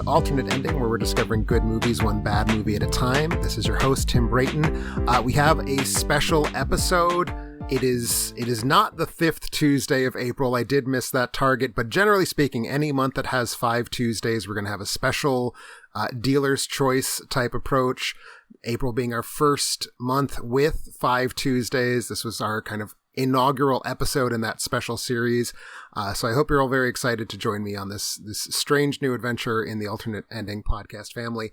to Alternate Ending, where we're discovering good movies one bad movie at a time. This is your host, Tim Brayton. We have a special episode. It is not the 5th Tuesday of April. I did miss that target, but generally speaking, any month that has 5 Tuesdays, we're going to have a special dealer's choice type approach. April being our first month with 5 Tuesdays. This was our kind of inaugural episode in that special series. So I hope you're all very excited to join me on this strange new adventure in the Alternate Ending podcast family.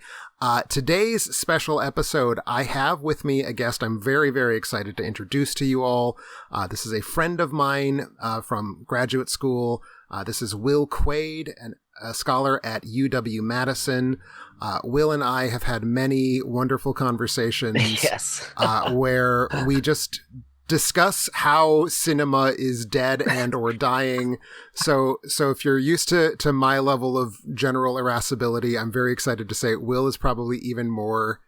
Today's special episode, I have with me a guest I'm very, very excited to introduce to you all. This is a friend of mine from graduate school. This is Will Quade, a scholar at UW-Madison. Will and I have had many wonderful conversations Yes. where we just discuss how cinema is dead and or dying. So if you're used to my level of general irascibility, I'm very excited to say Will is probably even more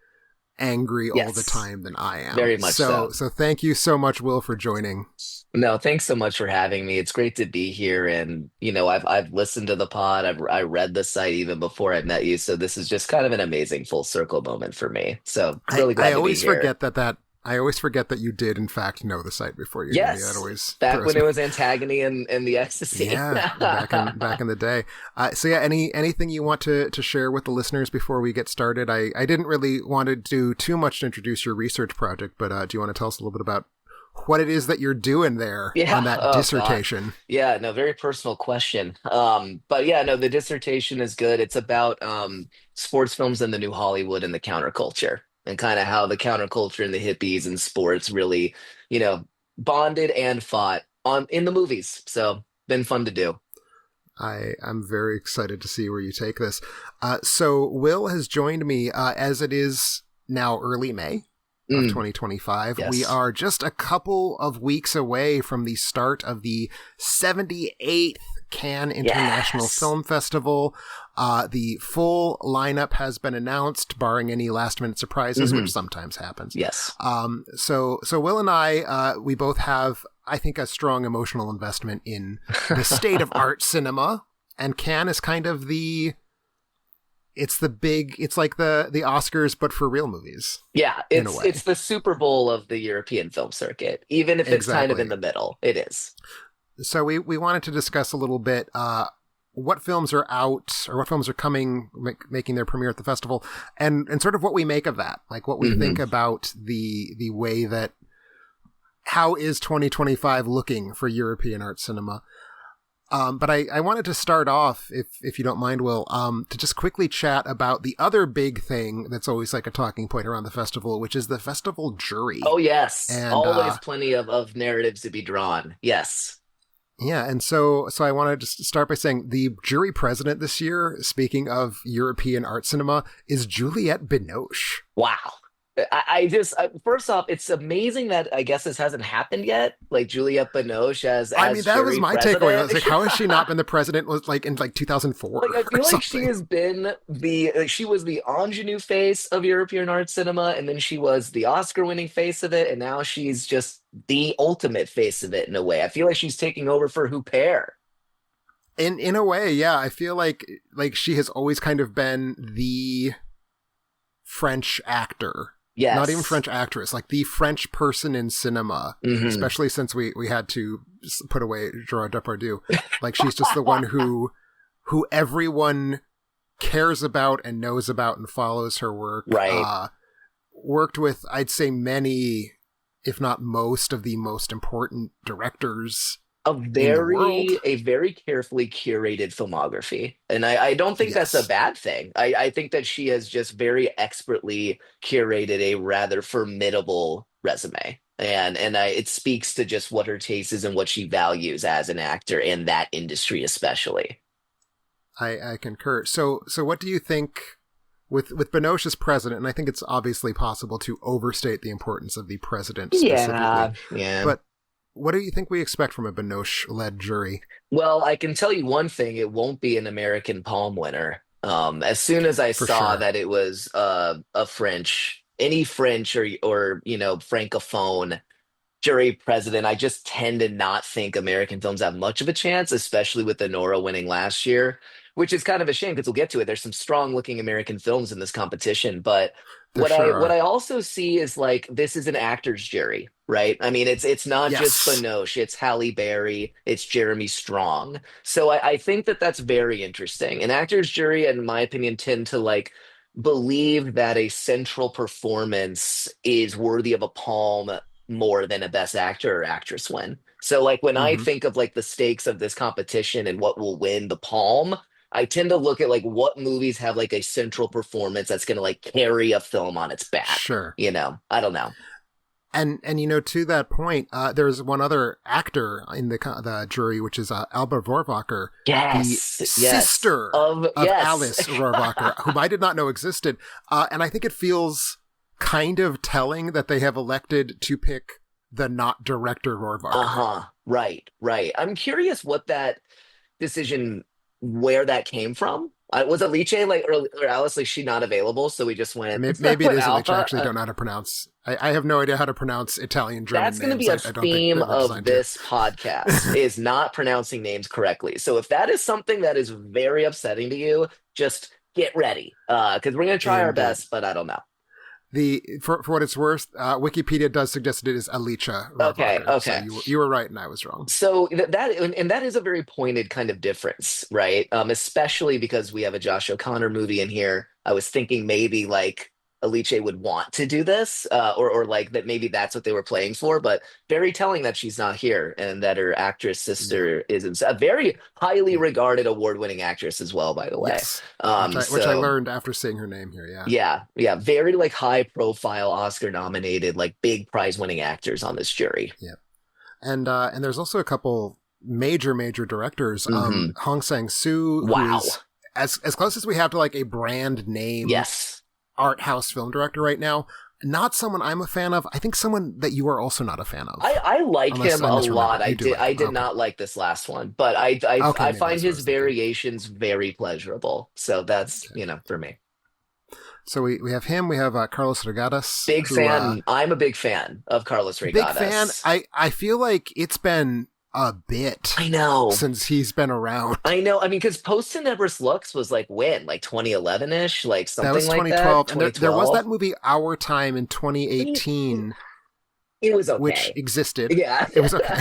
angry all the time than I am. Very much so. So thank you so much, Will, for joining. No, thanks so much for having me. It's great to be here, and I've listened to the pod. I read the site even before I met you, so this is just kind of an amazing full circle moment for me. So really glad I to be always here. I always forget that you did, in fact, know the site before you. Yes, that always back when it was Antagony and the Ecstasy. Yeah, back in the day. So yeah, anything you want to share with the listeners before we get started? I didn't really want to do too much to introduce your research project, but do you want to tell us a little bit about what it is that you're doing there on that dissertation? God. Yeah, no, very personal question. But yeah, no, the dissertation is good. It's about sports films and the new Hollywood and the counterculture, and kind of how the counterculture and the hippies and sports really, bonded and fought in the movies. So been fun to do. I'm very excited to see where you take this. So Will has joined me as it is now early May of 2025. Yes. We are just a couple of weeks away from the start of the 78th Cannes International Film Festival. The full lineup has been announced, barring any last-minute surprises, which sometimes happens. Yes. So Will and I, we both have, I think, a strong emotional investment in the state of art cinema, and Cannes is kind of it's like the Oscars, but for real movies. Yeah, it's the Super Bowl of the European film circuit, even if it's kind of in the middle. It is. So we wanted to discuss a little bit what films are out or what films are coming, making their premiere at the festival, and sort of what we make of that, like what we think about the way that, how is 2025 looking for European art cinema. But I wanted to start off, if you don't mind, Will, to just quickly chat about the other big thing that's always like a talking point around the festival, which is the festival jury. Oh, yes. And, always plenty of narratives to be drawn. Yes. Yeah, and so I wanted to start by saying the jury president this year, speaking of European art cinema, is Juliette Binoche. Wow. I just first off, it's amazing that I guess this hasn't happened yet. Like Juliette Binoche as that jury was my president. takeaway. I was like, how has she not been the president? Was like in 2004. Like, I feel like she has been she was the ingenue face of European art cinema, and then she was the Oscar-winning face of it, and now she's just the ultimate face of it in a way. I feel like she's taking over for Huppert. In a way, yeah. I feel like she has always kind of been the French actor. Yes. Not even French actress, like the French person in cinema, especially since we had to put away Gerard Depardieu. Like, she's just the one who everyone cares about and knows about and follows her work. Right. Worked with, I'd say, many, if not most, of the most important directors. A very carefully curated filmography. And I don't think that's a bad thing. I think that she has just very expertly curated a rather formidable resume. And it speaks to just what her taste is and what she values as an actor in that industry especially. I concur. So what do you think with Binoche as president? And I think it's obviously possible to overstate the importance of the president specifically. Yeah. But what do you think we expect from a Binoche-led jury? Well, I can tell you one thing: it won't be an American Palm winner. As soon as I saw that it was any French or francophone jury president, I just tend to not think American films have much of a chance, especially with the Nora winning last year. which is kind of a shame because we'll get to it. There's some strong looking American films in this competition, but There what I sure what I are. also see is like this is an actor's jury, right? I mean, it's not just Yes. Binoche, it's Halle Berry, it's Jeremy Strong. So I think that that's very interesting. An actor's jury, in my opinion, tend to like believe that a central performance is worthy of a palm more than a best actor or actress win. So like when I Hmm. think of like the stakes of this competition and what will win the palm, I tend to look at like what movies have like a central performance that's going to like carry a film on its back. Sure. I don't know. And to that point, there's one other actor in the jury, which is Alba Rohrwacher, the Yes, yes. sister of Yes. Alice Rohrwacher, whom I did not know existed. And I think it feels kind of telling that they have elected to pick the not director Rohrwacher. Uh-huh. Right, right. I'm curious what that decision, where that came from. Was Alice like or Alice like she not available, so we just went Maybe it with is Alicia. I Alpha? actually don't know how to pronounce. I have no idea how to pronounce Italian German That's going to names. be a I don't think theme they were of designed to. this podcast is not pronouncing names correctly. So if that is something that is very upsetting to you, just get ready. Because we're going to try our Indeed. best, but I don't know. For what it's worth, Wikipedia does suggest it is Alicia Okay, Rohrwacher. So okay. you were right and I was wrong. So and that is a very pointed kind of difference, right? Especially because we have a Josh O'Connor movie in here. I was thinking maybe like Alice would want to do this, or like that maybe that's what they were playing for. But very telling that she's not here and that her actress Yeah. sister is a very highly Yeah. regarded award-winning actress as well, by the way. Yes. Which I So learned after seeing her name here. Yeah. yeah, yeah, very like high-profile Oscar-nominated, like big prize-winning actors on this jury. Yeah. And there's also a couple major directors. Hmm. Hong Sang-soo, who Wow. is as close as we have to like a brand name Yes. art house film director right now. Not someone I'm a fan of. I think someone that you are also not a fan of. I like Unless him I a misremember. lot. You do like I him. did Okay. not like this last one, but I Okay, I maybe find that's what I his was thinking. variations very pleasurable. So that's, Okay. for me. So we have him. We have Carlos Regadas, Big who fan. I'm a big fan of Carlos big fan. Regadas. I feel like it's been a bit I know. since he's been around. I know. I mean, because Post and Everest Lux was like when? Like 2011-ish? Like That something was like that? 2012, and there was that 2012? movie Our Time in It 2018, it was which okay. existed. Yeah. It was okay.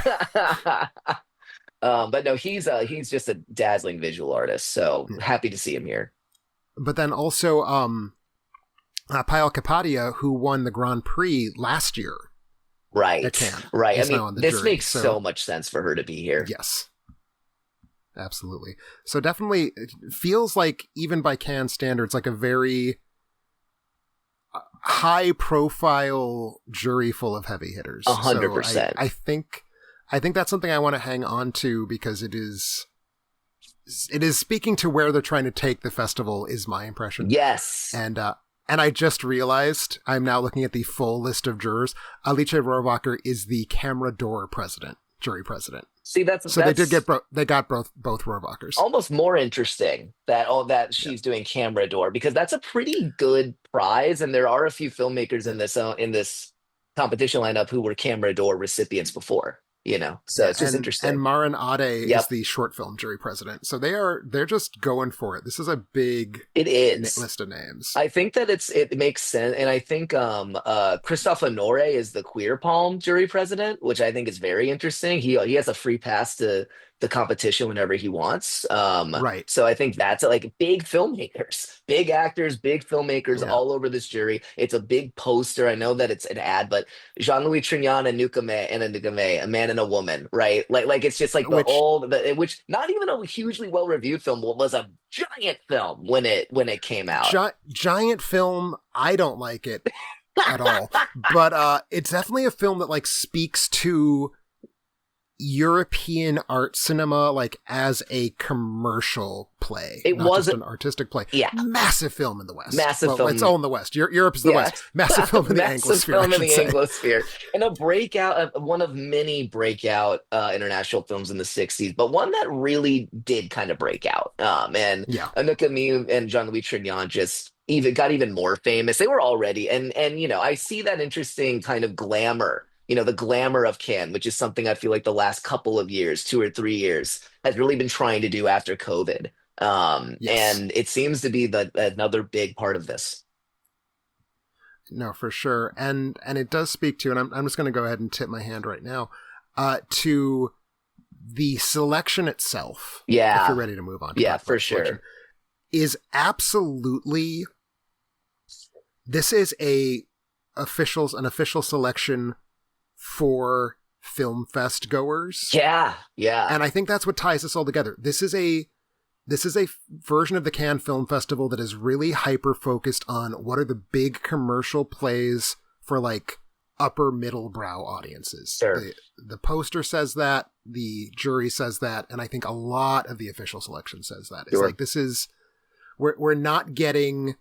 But no, he's just a dazzling visual artist. So Yeah. happy to see him here. But then also Payal Kapadia, who won the Grand Prix last year Right. at Cannes, Right. I is now mean, on the this jury. makes So so much sense for her to be here. yes, absolutely. So definitely it feels like, even by Cannes standards, like a very high profile jury full of heavy hitters. 100%. So I think that's something I want to hang on to because it is speaking to where they're trying to take the festival, is my impression. Yes. And I just realized, I'm now looking at the full list of jurors. Alice Rohrwacher is the camera door jury president. See, So they got both Rohrwachers. almost more interesting that she's doing camera door because that's a pretty good prize, and there are a few filmmakers in this competition lineup who were camera door recipients before. So Yeah, it's just and interesting. Marin Ade is Yep, the short film jury president. So they're just going for it. This is a big it is. list of names. I think that it makes sense, and I think Christophe Honore is the Queer Palm jury president, which I think is very interesting. He has a free pass to the competition whenever he wants. Right. So I think that's like big filmmakers, big actors, big filmmakers Yeah. all over this jury. It's a big poster. I know that it's an ad, but Jean-Louis Trignan and Nukame, a man and a woman, right? Like it's just like Which which not even a hugely well reviewed film was a giant film when it came out. giant film, I don't like it at all. But it's definitely a film that like speaks to European art cinema, like as a commercial play, It not just wasn't, an artistic play. yeah, Massive film in the West. massive Well, film. it's all in the West. Europe is the Yeah, West. Massive film in the massive Anglosphere, I film in should the say. Anglosphere, and a breakout, one of many breakout international films in the '60s, but one that really did kind of break out. And Yeah. Anouk Aimée and Jean-Louis Trignan just even more famous. They were already, and I see that interesting kind of glamour. The glamour of Cannes, which is something I feel like the last couple of years, 2 or 3 years, has really been trying to do after COVID. Yes. And it seems to be another big part of this. No, for sure. And it does speak to, and I'm just going to go ahead and tip my hand right now, to the selection itself, if you're Yeah, ready to move on to yeah, talk for about selection, sure. is absolutely, this is an official selection for film fest goers. Yeah, yeah. And I think that's what ties us all together. This is a version of the Cannes Film Festival that is really hyper focused on what are the big commercial plays for like upper middle brow audiences. Sure. The poster says that, the jury says that, and I think a lot of the official selection says that. It's Sure. like we're not getting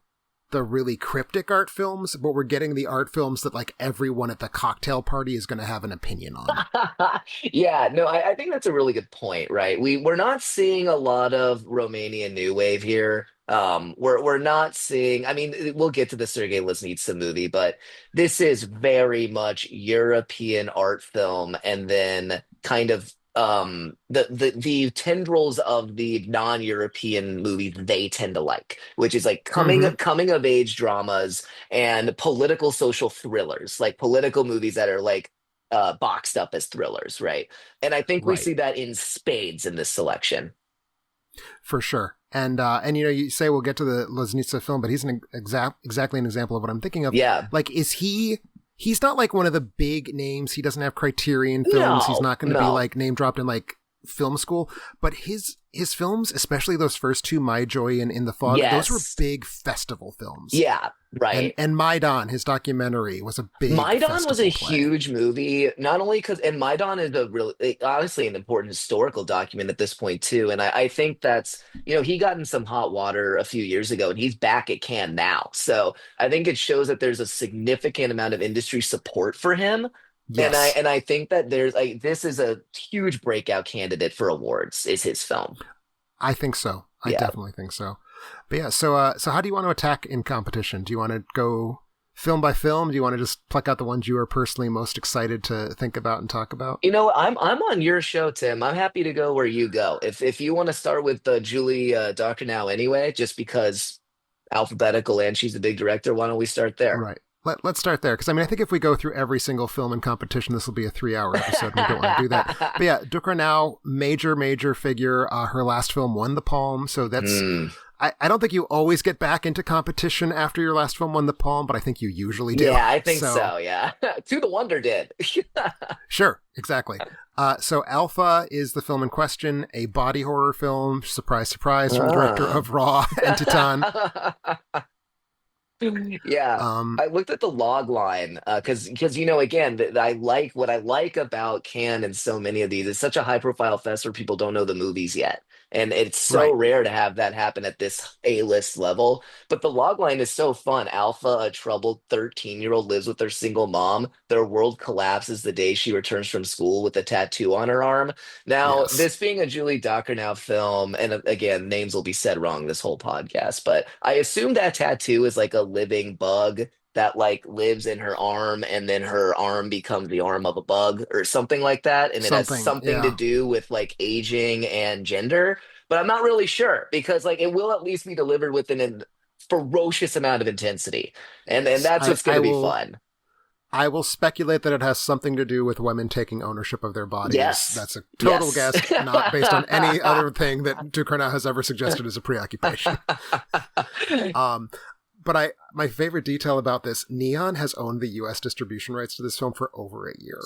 the really cryptic art films, but we're getting the art films that like everyone at the cocktail party is going to have an opinion on. Yeah, no, I think that's a really good point, right? We're not seeing a lot of Romanian new wave here. We're not seeing. I mean, we'll get to the Sergei Liznytsia movie, but this is very much European art film, and then kind of the tendrils of the non-European movies they tend to like, which is like Mm-hmm. coming of age dramas and political social thrillers, like political movies that are like boxed up as thrillers, right? And I think we Right. see that in spades in this selection. For sure. And you say we'll get to the Loznitsa film, but he's exactly an example of what I'm thinking of. Yeah. Like, he's not like one of the big names. He doesn't have Criterion films. He's No, not going to be no. like name dropped in like film school, but his films, especially those first two, My Joy and In the Fog, those were Yes. big festival films. Yeah, right. And Maidan, his documentary, was a big Maidan was a festival play. huge movie, not only because, and Maidan is a really, honestly, an important historical document at this point, too. And I think that's, he got in some hot water a few years ago and he's back at Cannes now. So I think it shows that there's a significant amount of industry support for him. And I, Yes, and I think that there's like, this is a huge breakout candidate for awards, is his film. I think so. I Yeah. definitely think so. But yeah, so how do you want to attack in competition? Do you want to go film by film? Do you want to just pluck out the ones you are personally most excited to think about and talk about? I'm on your show, Tim. I'm happy to go where you go. If you want to start with Julie Doctor now anyway, just because alphabetical and she's a big director, why don't we start there? Right. Let's start there, because I mean, I think if we go through every single film in competition, this will be a 3-hour episode. And we don't want to do that. But yeah, Dukra now, major figure. Her last film won the Palm, so that's. Hmm. I don't think you always get back into competition after your last film won the Palm, but I think you usually do. Yeah, I think so. Yeah, To the Wonder did. Sure, exactly. So Alpha is the film in question, a body horror film. Surprise, surprise, from the director Ah. of Raw and Titan. Yeah, Um, I looked at the log line because again I like what I like about Cannes and so many of these. It's such a high profile fest where people don't know the movies yet, and it's so right. rare to have that happen at this A-list level. But the log line is so fun. Alpha, a troubled 13-year-old, lives with her single mom. Their world collapses the day she returns from school with a tattoo on her arm. Now, Yes. this being a Julie Dockernau film, and again, names will be said wrong this whole podcast, but I assume that tattoo is like a living bug that like lives in her arm, and then her arm becomes the arm of a bug or something like that, and it has Something. something to Yeah. do with like aging and gender. But I'm not really sure because like it will at least be delivered with an ferocious amount of intensity, and Yes. that's I, what's going I to be will. fun. I will speculate that it has something to do with women taking ownership of their bodies. Yes. That's a total Yes. guess, not based on any other thing that Ducournau has ever suggested as a preoccupation. But my favorite detail about this, Neon has owned the U.S. distribution rights to this film for over a year,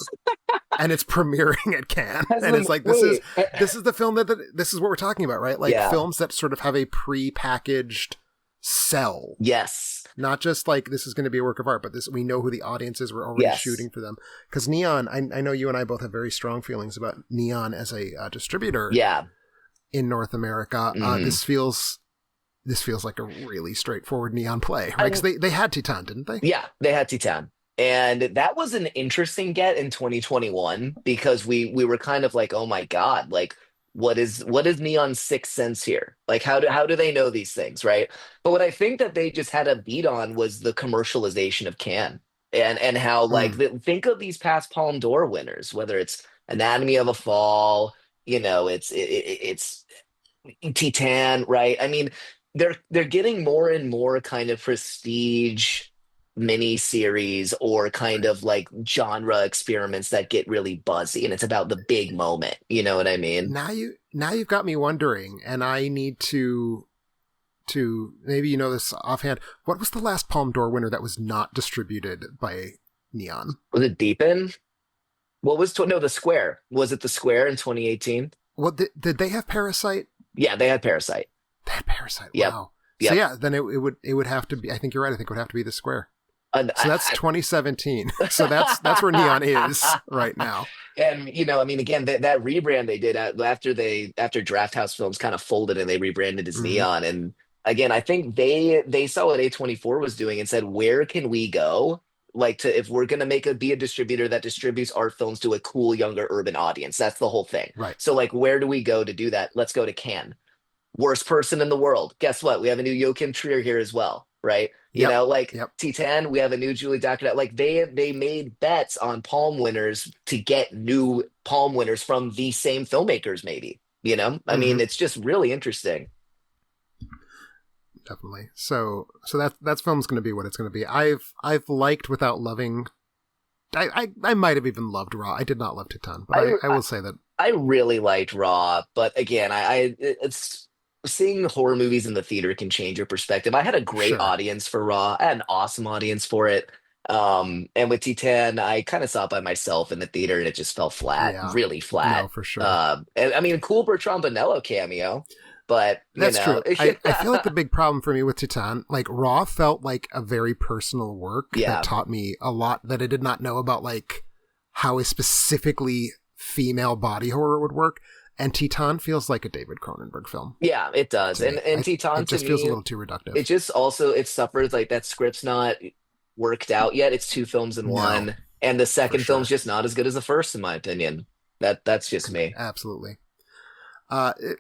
and it's premiering at Cannes. And it's like Wait. this is the film this is what we're talking about, right? Like Yeah. films that sort of have a pre-packaged sell. Yes. Not just like this is going to be a work of art, but this we know who the audience is. We're already Yes. shooting for them. Because Neon, I know you and I both have very strong feelings about Neon as a distributor Yeah. in North America. Mhm. This feels like a really straightforward Neon play, right? Because they had Titan, didn't they? Yeah, they had Titan. And that was an interesting get in 2021 because we were kind of like, oh my God, like what is Neon's sixth sense here? Like how do they know these things, right? But what I think that they just had a beat on was the commercialization of Cannes and how like Mm. think of these past Palme d'Or winners, whether it's Anatomy of a Fall, it's Titan, right? I mean, they're getting more and more kind of prestige mini series or kind Right. of like genre experiments that get really buzzy, and it's about the big moment. You know what I mean? Now you've got me wondering, and I need to maybe you know this offhand. What was the last Palme d'Or winner that was not distributed by Neon? Was it Deepen? What was no, the Square? Was it the Square in 2018? Well, did they have Parasite? Yeah, they had Parasite. They had Parasite. Yep, Wow. So yep. yeah, then it would have to be. I think you're right. I think it would have to be the Square. And So that's 2017. So that's where Neon is right now. and I mean, again, that rebrand they did after Draft House Films kind of folded and they rebranded as Hmm. Neon. And again, I think they saw what A24 was doing and said, where can we go? Like to if we're gonna be a distributor that distributes art films to a cool younger urban audience. That's the whole thing. Right. So like, where do we go to do that? Let's go to Cannes. Worst person in the world. Guess what? We have a new Joachim Trier here as well, right? Yep. Like Yep. Titan, we have a new Julie Dacre. Like they made bets on Palm winners to get new Palm winners from the same filmmakers, maybe. I mean, Hmm. it's just really interesting. Definitely. So that film's going to be what it's going to be. I've liked without loving. I might have even loved Raw. I did not love Titan, but I I will say that I really liked Raw, but again, it's seeing horror movies in the theater can change your perspective. I had a great sure. audience for Raw. I had an awesome audience for it. And with T10, I kind of saw it by myself in the theater and it just fell flat, Yeah. really flat. No, for sure. And I mean, cool Bertrand Bonello cameo, but That's true. I feel like the big problem for me with Titan, like Raw felt like a very personal work that yeah, taught me a lot that I did not know about like how a specifically female body horror would work. And Titan feels like a David Cronenberg film yeah, it does. to me. And Teton It to just feels a me, little too reductive. it just also it suffers like that script's not worked out yet. It's two films in No, one, and the for second film's sure. just not as good as the first, in my opinion. That's just me. Absolutely.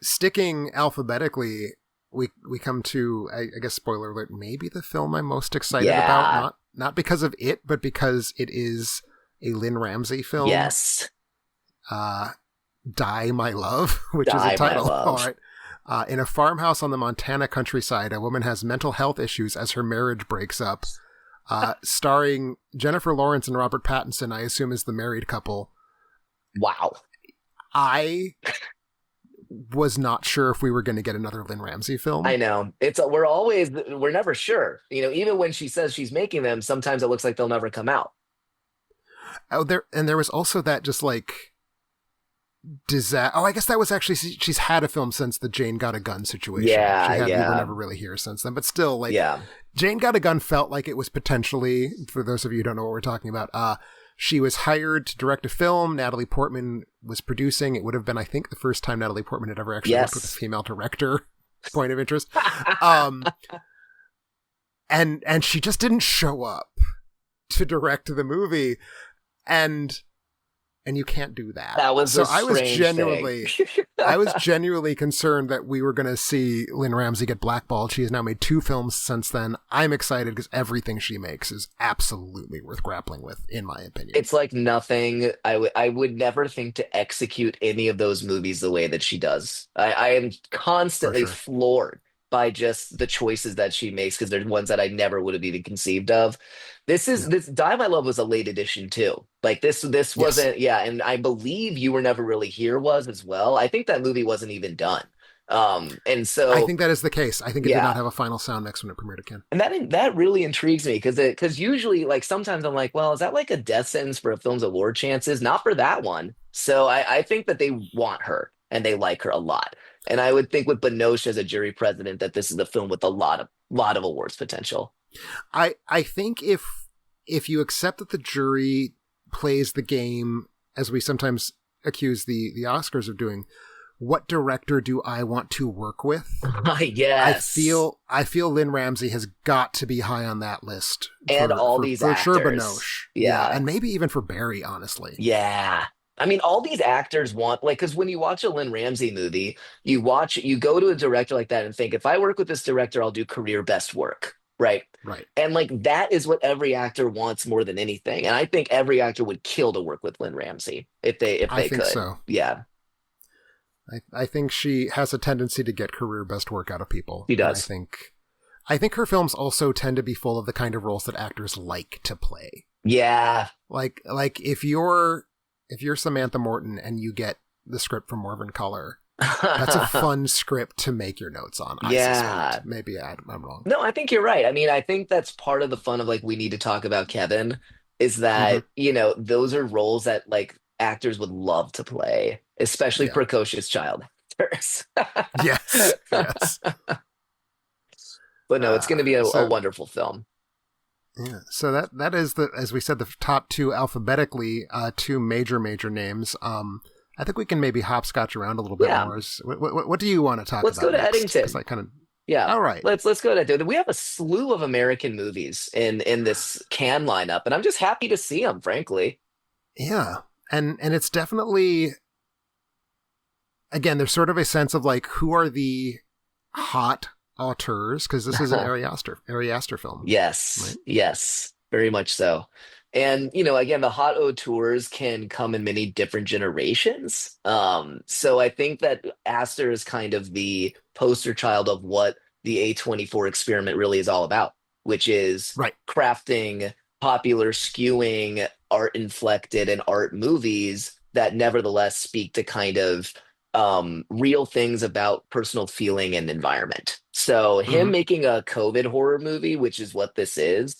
Sticking alphabetically, we come to I guess spoiler alert, maybe the film I'm most excited about, Yeah. not because of it, but because it is a Lynn Ramsey film. Yes. Uh, Die My Love, which is a Die, my title. All love. right. In a farmhouse on the Montana countryside, a woman has mental health issues as her marriage breaks up. Starring Jennifer Lawrence and Robert Pattinson, I assume is the married couple. Wow. I was not sure if we were going to get another Lynn Ramsey I film. know. We're never sure. Even when she says she's making them, sometimes it looks like they'll never come out. Oh, there was also that just like disaster. Oh, I guess that was actually she's had a film since the Jane Got a Gun situation. Yeah, We were yeah, never really here since then, but still, like yeah. Jane Got a Gun felt like it was potentially, for those of you who don't know what we're talking about. She was hired to direct a film. Natalie Portman was producing. It would have been, I think, the first time Natalie Portman had ever actually worked with a Yes. female director. Point of interest. Um, and she just didn't show up to direct the movie, and you can't do that. That was So a strange thing. I was genuinely concerned that we were going to see Lynn Ramsey get blackballed. She has now made 2 films since then. I'm excited because everything she makes is absolutely worth grappling with, in my opinion. It's like nothing. I would never think to execute any of those movies the way that she does. I am For constantly sure. floored by just the choices that she makes because they're ones that I never would have even conceived of. Yeah. This Die My Love was a late edition too. Like this Yes. wasn't, yeah, and I believe You Were Never Really Here was as well. I think that movie wasn't even done. And I so think that is the case. I think it did not yeah. have a final sound mix when it premiered again. And that really intrigues me because usually like sometimes I'm like, well, is that like a death sentence for a film's award chances? Not for that one. So I think that they want her and they like her a lot. And I would think with Binoche as a jury president that this is a film with a lot of awards potential. I think if you accept that the jury plays the game as we sometimes accuse the Oscars of doing, what director do I want to work with? Yes. I feel Lynn Ramsey has got to be high on that list And all these for sure actors. Binoche. Yeah, Yeah. and maybe even for Barry, honestly. Yeah. I mean, all these actors want like because when you watch a Lynn Ramsey movie, you go to a director like that and think, if I work with this director, I'll do career best work, right? Right. And like that is what every actor wants more than anything. And I think every actor would kill to work with Lynn Ramsey if I they think could. so. Yeah. I think she has a tendency to get career best work out of people. She does. And I think her films also tend to be full of the kind of roles that actors like to play. Yeah. Like if you're Samantha Morton and you get the script from Morven Color, that's a fun script to make your notes on. I suspect. Maybe I'm wrong. No, I think you're right. I mean, I think that's part of the fun of like we need to talk about Kevin is that, those are roles that like actors would love to play, especially precocious child actors. Yes. But no, it's going to be a wonderful film. Yeah. So that is as we said, the top two alphabetically, two major names. I think we can maybe hopscotch around a little bit more. What do you want to talk about? Let's go to next? Eddington. Yeah. All right. Let's go to Eddington. We have a slew of American movies in this can lineup, and I'm just happy to see them, frankly. Yeah. And it's definitely, again, there's sort of a sense of like, who are the hot auteurs? Because this is an Ari Aster film. Yes. Right? Yes. Very much so. And, again, the hot auteurs can come in many different generations. So I think that Aster is kind of the poster child of what the A24 experiment really is all about, which is crafting popular, skewing, art-inflected and art movies that nevertheless speak to kind of real things about personal feeling and environment. So him making a COVID horror movie, which is what this is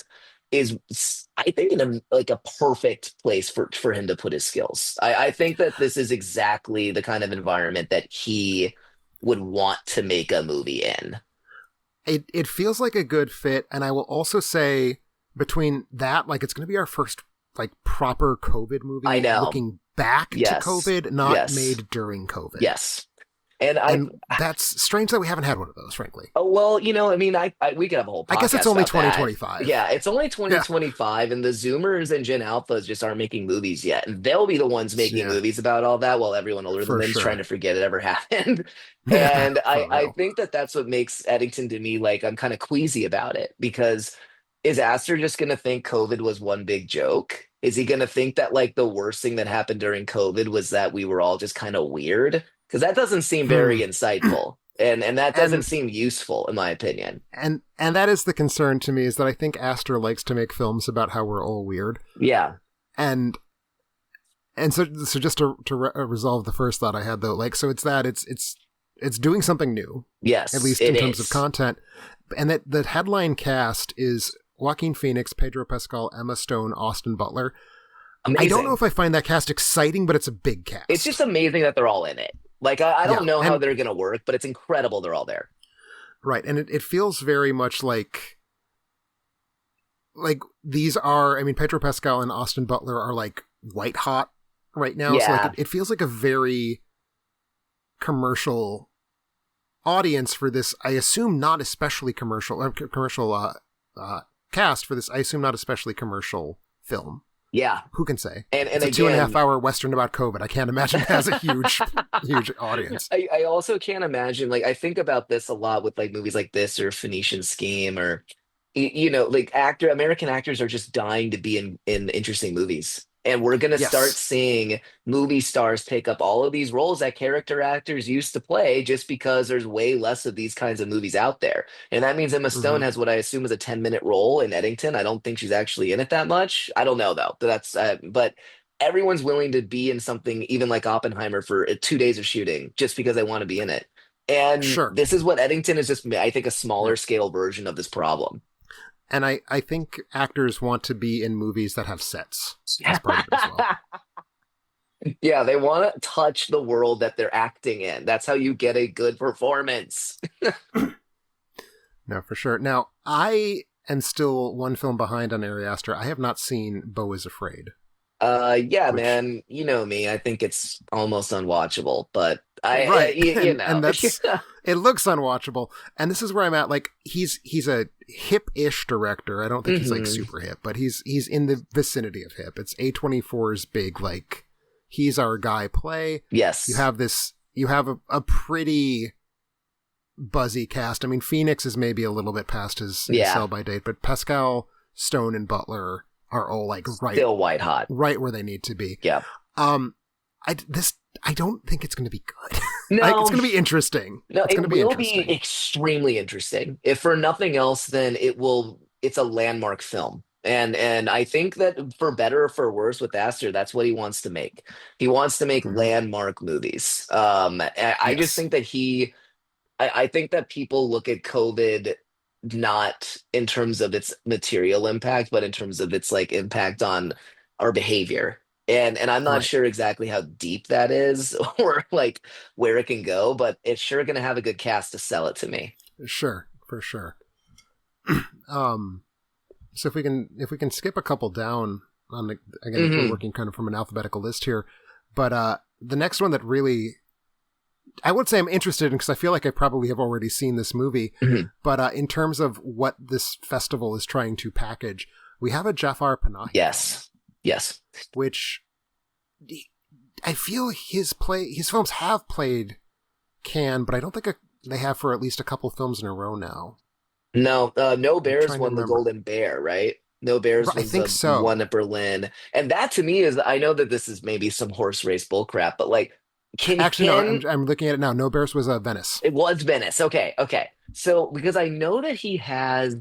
I think in a perfect place for him to put his skills. I think that this is exactly the kind of environment that he would want to make a movie in. It feels like a good fit, and I will also say between that, like it's going to be our first like proper COVID movie. I know. Looking back to COVID, not made during COVID. Yes. And that's strange that we haven't had one of those, frankly. Oh, well, I mean, we could have a whole podcast. I guess it's only about 2025. that. Yeah, it's only 2025, and the Zoomers and Gen Alphas just aren't making movies yet. And they'll be the ones making movies about all that while everyone older than them is trying to forget it ever happened. And I think that's what makes Eddington to me, like, I'm kind of queasy about it, because is Aster just going to think COVID was one big joke? Is he going to think that, like, the worst thing that happened during COVID was that we were all just kind of weird? Because that doesn't seem very insightful, and that doesn't seem useful, in my opinion. And that is the concern to me, is that I think Aster likes to make films about how we're all weird. Yeah. And so just to resolve the first thought I had, though, like, so it's doing something new. Yes, at least in terms of content, and that the headline cast is Joaquin Phoenix, Pedro Pascal, Emma Stone, Austin Butler. Amazing. I don't know if I find that cast exciting, but it's a big cast. It's just amazing that they're all in it. Like, I don't know how they're going to work, but it's incredible they're all there. Right, and it feels very much like these are, I mean, Pedro Pascal and Austin Butler are, like, white hot right now. Yeah. So, like, it feels like a very commercial audience for this, I assume not especially commercial cast for this, I assume not especially commercial film. Yeah. Who can say? And it's a 2.5 hour Western about COVID. I can't imagine it has a huge audience. I also can't imagine, like, I think about this a lot with, like, movies like this or Phoenician Scheme or, like, American actors are just dying to be in interesting movies. And we're going to start seeing movie stars take up all of these roles that character actors used to play just because there's way less of these kinds of movies out there. And that means Emma Stone has what I assume is a 10-minute role in Eddington. I don't think she's actually in it that much. I don't know, though. But everyone's willing to be in something even like Oppenheimer for 2 days of shooting just because they want to be in it. And this is what Eddington is, just, I think, a smaller scale version of this problem. And I think actors want to be in movies that have sets as part of it as well. Yeah, they want to touch the world that they're acting in. That's how you get a good performance. No, for sure. Now, I am still one film behind on Ari Aster. I have not seen Beau is Afraid. Man, you know me. I think it's almost unwatchable, but and that's it looks unwatchable. And this is where I'm at. Like, he's a hip-ish director. I don't think he's like super hip, but he's in the vicinity of hip. It's A24's big, like, he's our guy play. Yes, you have a pretty buzzy cast. I mean, Phoenix is maybe a little bit past his sell by date, but Pascal, Stone, and Butler are all, like, still white hot, right where they need to be. Yeah. I don't think it's going to be good. It's No, going to be interesting. no, It's going it to be will be interesting. extremely interesting. If for nothing else, then it's a landmark film. And I think that for better or for worse with Aster, that's what he wants to make. He wants to make Hmm. landmark movies. I just Yes, think that I think that people look at COVID not in terms of its material impact, but in terms of its like impact on our behavior. And I'm not right. sure exactly how deep that is or like where it can go, but it's sure going to have a good cast to sell it to me. Sure, for sure. Um, so if we can skip a couple down on the, again, we're Hmm. working kind of from an alphabetical list here, but the next one that really I would say I'm interested in because I feel like I probably have already seen this movie, Hmm. but in terms of what this festival is trying to package, we have a Jafar Panahi film, Yes. Yes. which I feel his films have played Cannes, but I don't think they have for at least a couple films in a row now. No, No I'm Bears trying to won the remember. Golden Bear, right? No Bears I was think the one so. at Berlin. And that to me is, I know that this is maybe some horse race bullcrap, but like, Actually, no. can I'm looking at it now. No Bears was Venice. it was Venice. Okay, okay. So because I know that he has,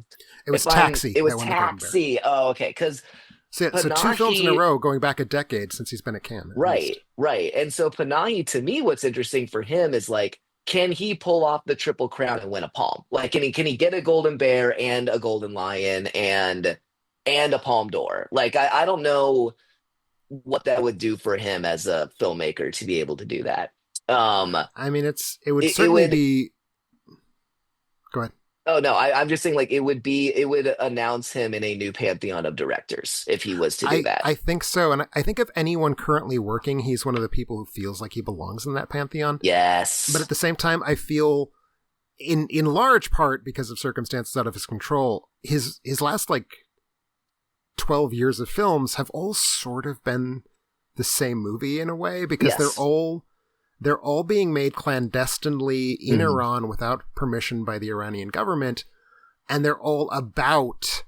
It was Taxi it was that won the Golden Bear. Taxi. Oh, okay. Because So two films in a Panahi, row going back a decade since he's been at Cannes, at least. right, right. And so Panahi, to me, what's interesting for him is like, can he pull off the Triple Crown and win a Palm? Like, can he get a Golden Bear and a Golden Lion and a Palme d'Or? Like, I don't know what that would do for him as a filmmaker to be able to do that. Um, I mean, it would it certainly would. be. Go ahead. Oh no, I'm just saying like it would announce him in a new pantheon of directors if he was to do that. I think so, and I think if anyone currently working, he's one of the people who feels like he belongs in that pantheon. But Yes. at the same time, I feel, in large part because of circumstances out of his control, his last like 12 years of films have all sort of been the same movie in a way because Yes. they're all being made clandestinely in Mhm. Iran without permission by the Iranian government, and they're all about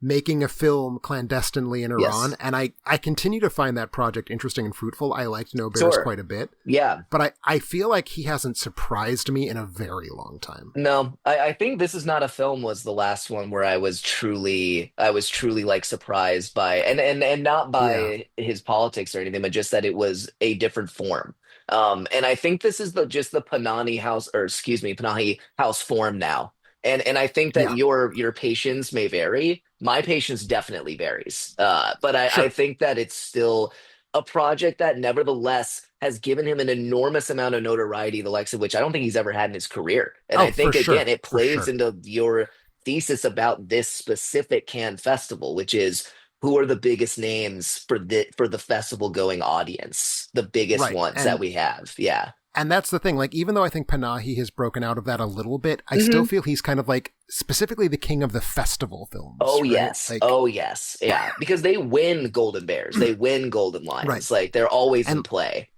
making a film clandestinely in Iran. Yes. And I continue to find that project interesting and fruitful. I liked No Bears Sure. quite a bit, Yeah. but I feel like he hasn't surprised me in a very long time. No, I think This Is Not a Film was the last one where I was truly like surprised by and not Yeah, by his politics or anything, but just that it was a different form. And I think this is just the Panani House, or excuse me, Panahi House form now. And I think that yeah, your patience may vary. My patience definitely varies. But I sure, think that it's still a project that nevertheless has given him an enormous amount of notoriety, the likes of which I don't think he's ever had in his career. And oh I for think again, sure, it for plays sure, into your thesis about this specific Cannes festival, which is who are the biggest names for the festival going audience, the biggest right. ones that we have. Yeah. And that's the thing. Like, even though I think Panahi has broken out of that a little bit, I still Hmm. feel he's kind of like specifically the king of the festival films, Oh right? yes. Like, Oh yes. Yeah. Because they win Golden Bears. They win Golden right. Lions. Like they're always in And play.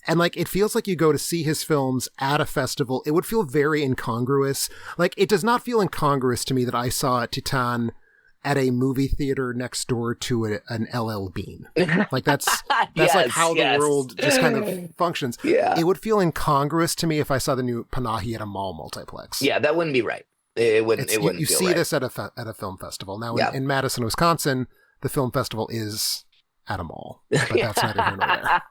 like it feels like you go to see his films at a festival, it would feel very incongruous. Like, it does not feel incongruous to me that I saw Titan at a movie theater next door to an LL Bean. Like, that's like Yes, how the yes. world just kind of functions. Yeah. It would feel incongruous to me if I saw the new Panahi at a mall multiplex. Yeah, that wouldn't be right. It You wouldn't feel see right. this at a film festival. Now Yeah. in Madison, Wisconsin, the film festival is at a mall, but that's neither here nor there.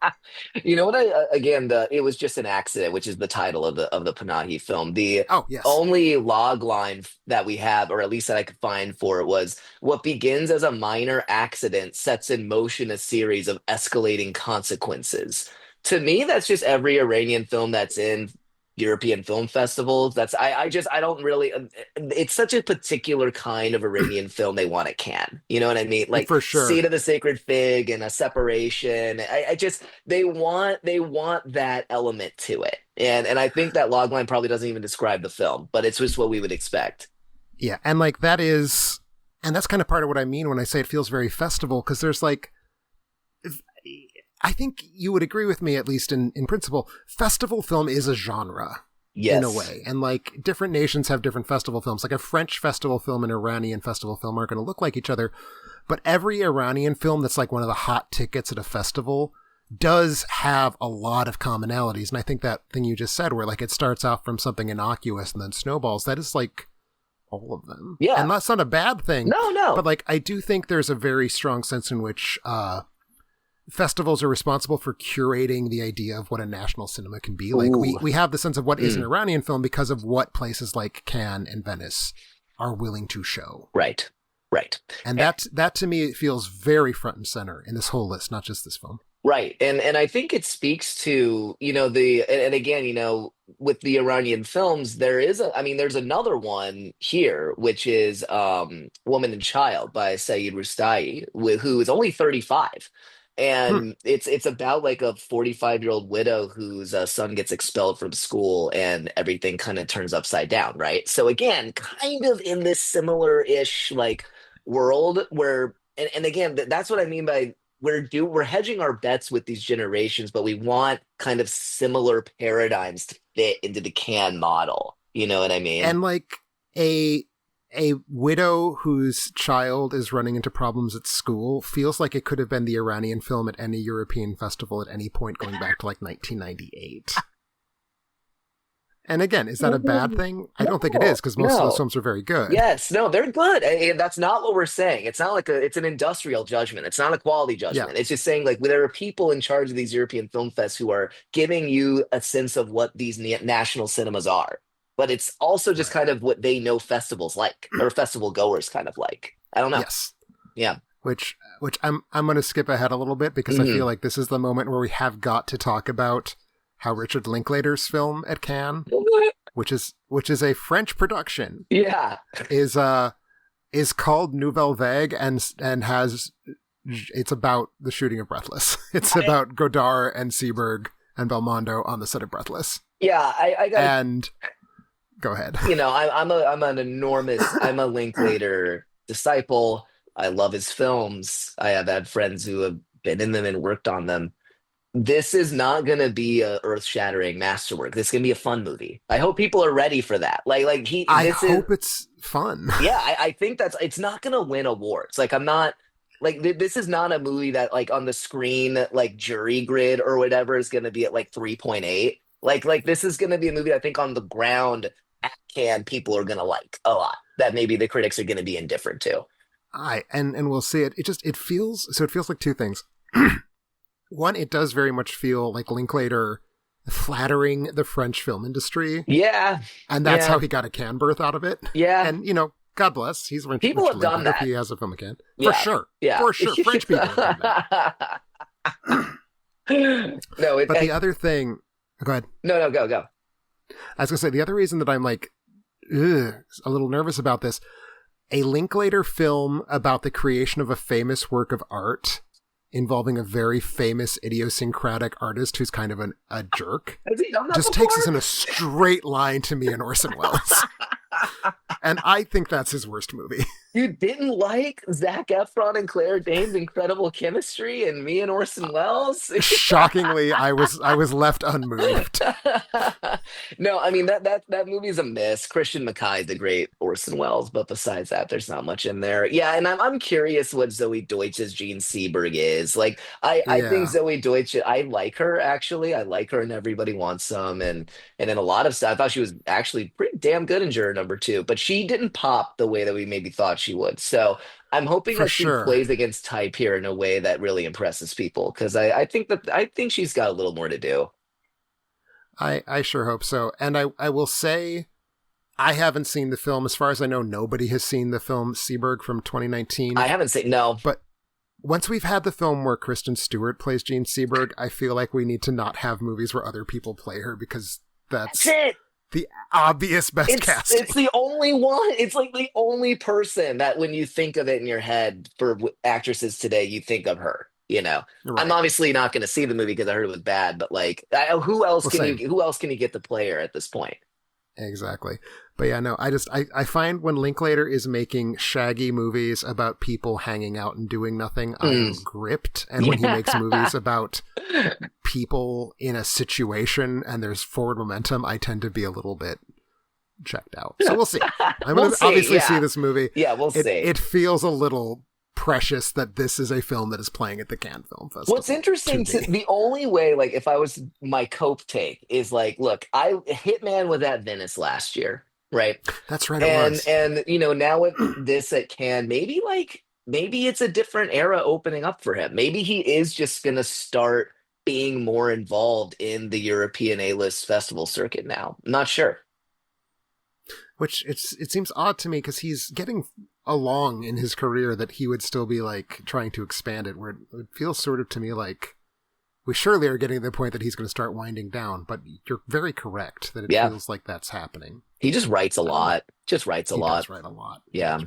You know what? Again, the it was just an accident, which is the title of the Panahi film. The Oh yes, only log line that we have, or at least that I could find for it, was what begins as a minor accident sets in motion a series of escalating consequences. To me, that's just every Iranian film that's in European film festivals. I don't really. It's such a particular kind of Iranian film they want at Cannes. You know what I mean? Like for Seed sure. of the Sacred Fig and A Separation. I just they want that element to it, and I think that logline probably doesn't even describe the film, but it's just what we would expect. Yeah, and that's kind of part of what I mean when I say it feels very festival, because there's like, I think you would agree with me, at least in principle, festival film is a genre in a Yes. way. And like, different nations have different festival films. Like, a French festival film and Iranian festival film aren't going to look like each other. But every Iranian film that's like one of the hot tickets at a festival does have a lot of commonalities. And I think that thing you just said, where like it starts off from something innocuous and then snowballs, that is like all of them. Yeah. And that's not a bad thing. No. But like, I do think there's a very strong sense in which festivals are responsible for curating the idea of what a national cinema can be. Like we have the sense of what is an Iranian film because of what places like Cannes and Venice are willing to show. Right. And that to me feels very front and center in this whole list, not just this film. Right. And I think it speaks to, and again, with the Iranian films, there's another one here, which is Woman and Child by Saeed Rustai, who is only 35. And it's about like a 45-year-old widow whose son gets expelled from school and everything kind of turns upside down, right? So again, kind of in this similar-ish like world where, and again, that's what I mean by we're hedging our bets with these generations, but we want kind of similar paradigms to fit into the Cannes model. You know what I mean? And like a widow whose child is running into problems at school feels like it could have been the Iranian film at any European festival at any point going back to like 1998. And again, is that a bad thing? I don't think it is, because most of those films are very good. Yes, no, they're good. And that's not what we're saying. It's not like it's an industrial judgment. It's not a quality judgment. Yeah. It's just saying like there are people in charge of these European film fests who are giving you a sense of what these national cinemas are. But it's also just kind of what they know festivals like, or festival goers kind of like. I don't know. Yes. Yeah. Which I'm going to skip ahead a little bit because I feel like this is the moment where we have got to talk about how Richard Linklater's film at Cannes, which is a French production, is called Nouvelle Vague and has it's about the shooting of Breathless. It's about Godard and Seberg and Belmondo on the set of Breathless. Yeah, I got and go ahead. I'm a Linklater disciple. I love his films. I have had friends who have been in them and worked on them. This is not going to be a earth-shattering masterwork. This is going to be a fun movie. I hope people are ready for that. I hope it's fun. Yeah, I think it's not going to win awards. Like, I'm not like this is not a movie that like on the screen like jury grid or whatever is going to be at like 3.8. Like this is going to be a movie I think on the ground at Cannes people are going to like a lot. That maybe the critics are going to be indifferent to. And we'll see it. It feels like two things. One, it does very much feel like Linklater flattering the French film industry. Yeah. And that's how he got a Cannes berth out of it. Yeah. And, God bless. He's French. People have done that. He has a film again. Yeah. For sure. Yeah. For sure. French people have done that. But the other thing... Go ahead. No, go. I was going to say, the other reason that I'm like, a little nervous about this, a Linklater film about the creation of a famous work of art involving a very famous idiosyncratic artist who's kind of a jerk just takes us in a straight line to me and Orson Welles. And I think that's his worst movie. You didn't like Zac Efron and Claire Danes' incredible chemistry and me and Orson Welles? Shockingly, I was left unmoved. No, I mean that movie's a miss. Christian McKay is a great Orson Welles, but besides that, there's not much in there. Yeah, and I'm curious what Zoe Deutsch's Gene Seberg is. Like, I think Zoe Deutsch, I like her actually. I like her and Everybody Wants Some, and in a lot of stuff. I thought she was actually pretty damn good in Juror Number 2, but she didn't pop the way that we maybe thought she would. So I'm hoping that she plays against type here in a way that really impresses people, because I think she's got a little more to do. I sure hope so. And I will say I haven't seen the film. As far as I know, nobody has seen the film Seberg from 2019. I haven't seen, no. But once we've had the film where Kristen Stewart plays Gene Seberg, I feel like we need to not have movies where other people play her, because that's it. The obvious best casting. It's the only one. It's like the only person that when you think of it in your head for actresses today, you think of her. Right. I'm obviously not going to see the movie because I heard it was bad, but like, who else can you get the player at this point? Exactly. But yeah, no, I find when Linklater is making shaggy movies about people hanging out and doing nothing, I'm gripped. And when he makes movies about people in a situation and there's forward momentum, I tend to be a little bit checked out. So we'll see. I'm going to obviously see this movie. Yeah, we'll see. It feels a little precious that this is a film that is playing at the Cannes Film Festival. What's interesting the only way, like, if I was my cope take is like, look, Hitman was at Venice last year, right? That's right, it was. And now with this at Cannes, maybe it's a different era opening up for him. Maybe he is just gonna start being more involved in the European A-list festival circuit now. I'm not sure. Which it seems odd to me because he's getting along in his career that he would still be like trying to expand it, where it feels sort of to me like we surely are getting to the point that he's going to start winding down. But you're very correct that it feels like that's happening. He just writes a lot. Just writes a lot. He does write a lot. Yeah.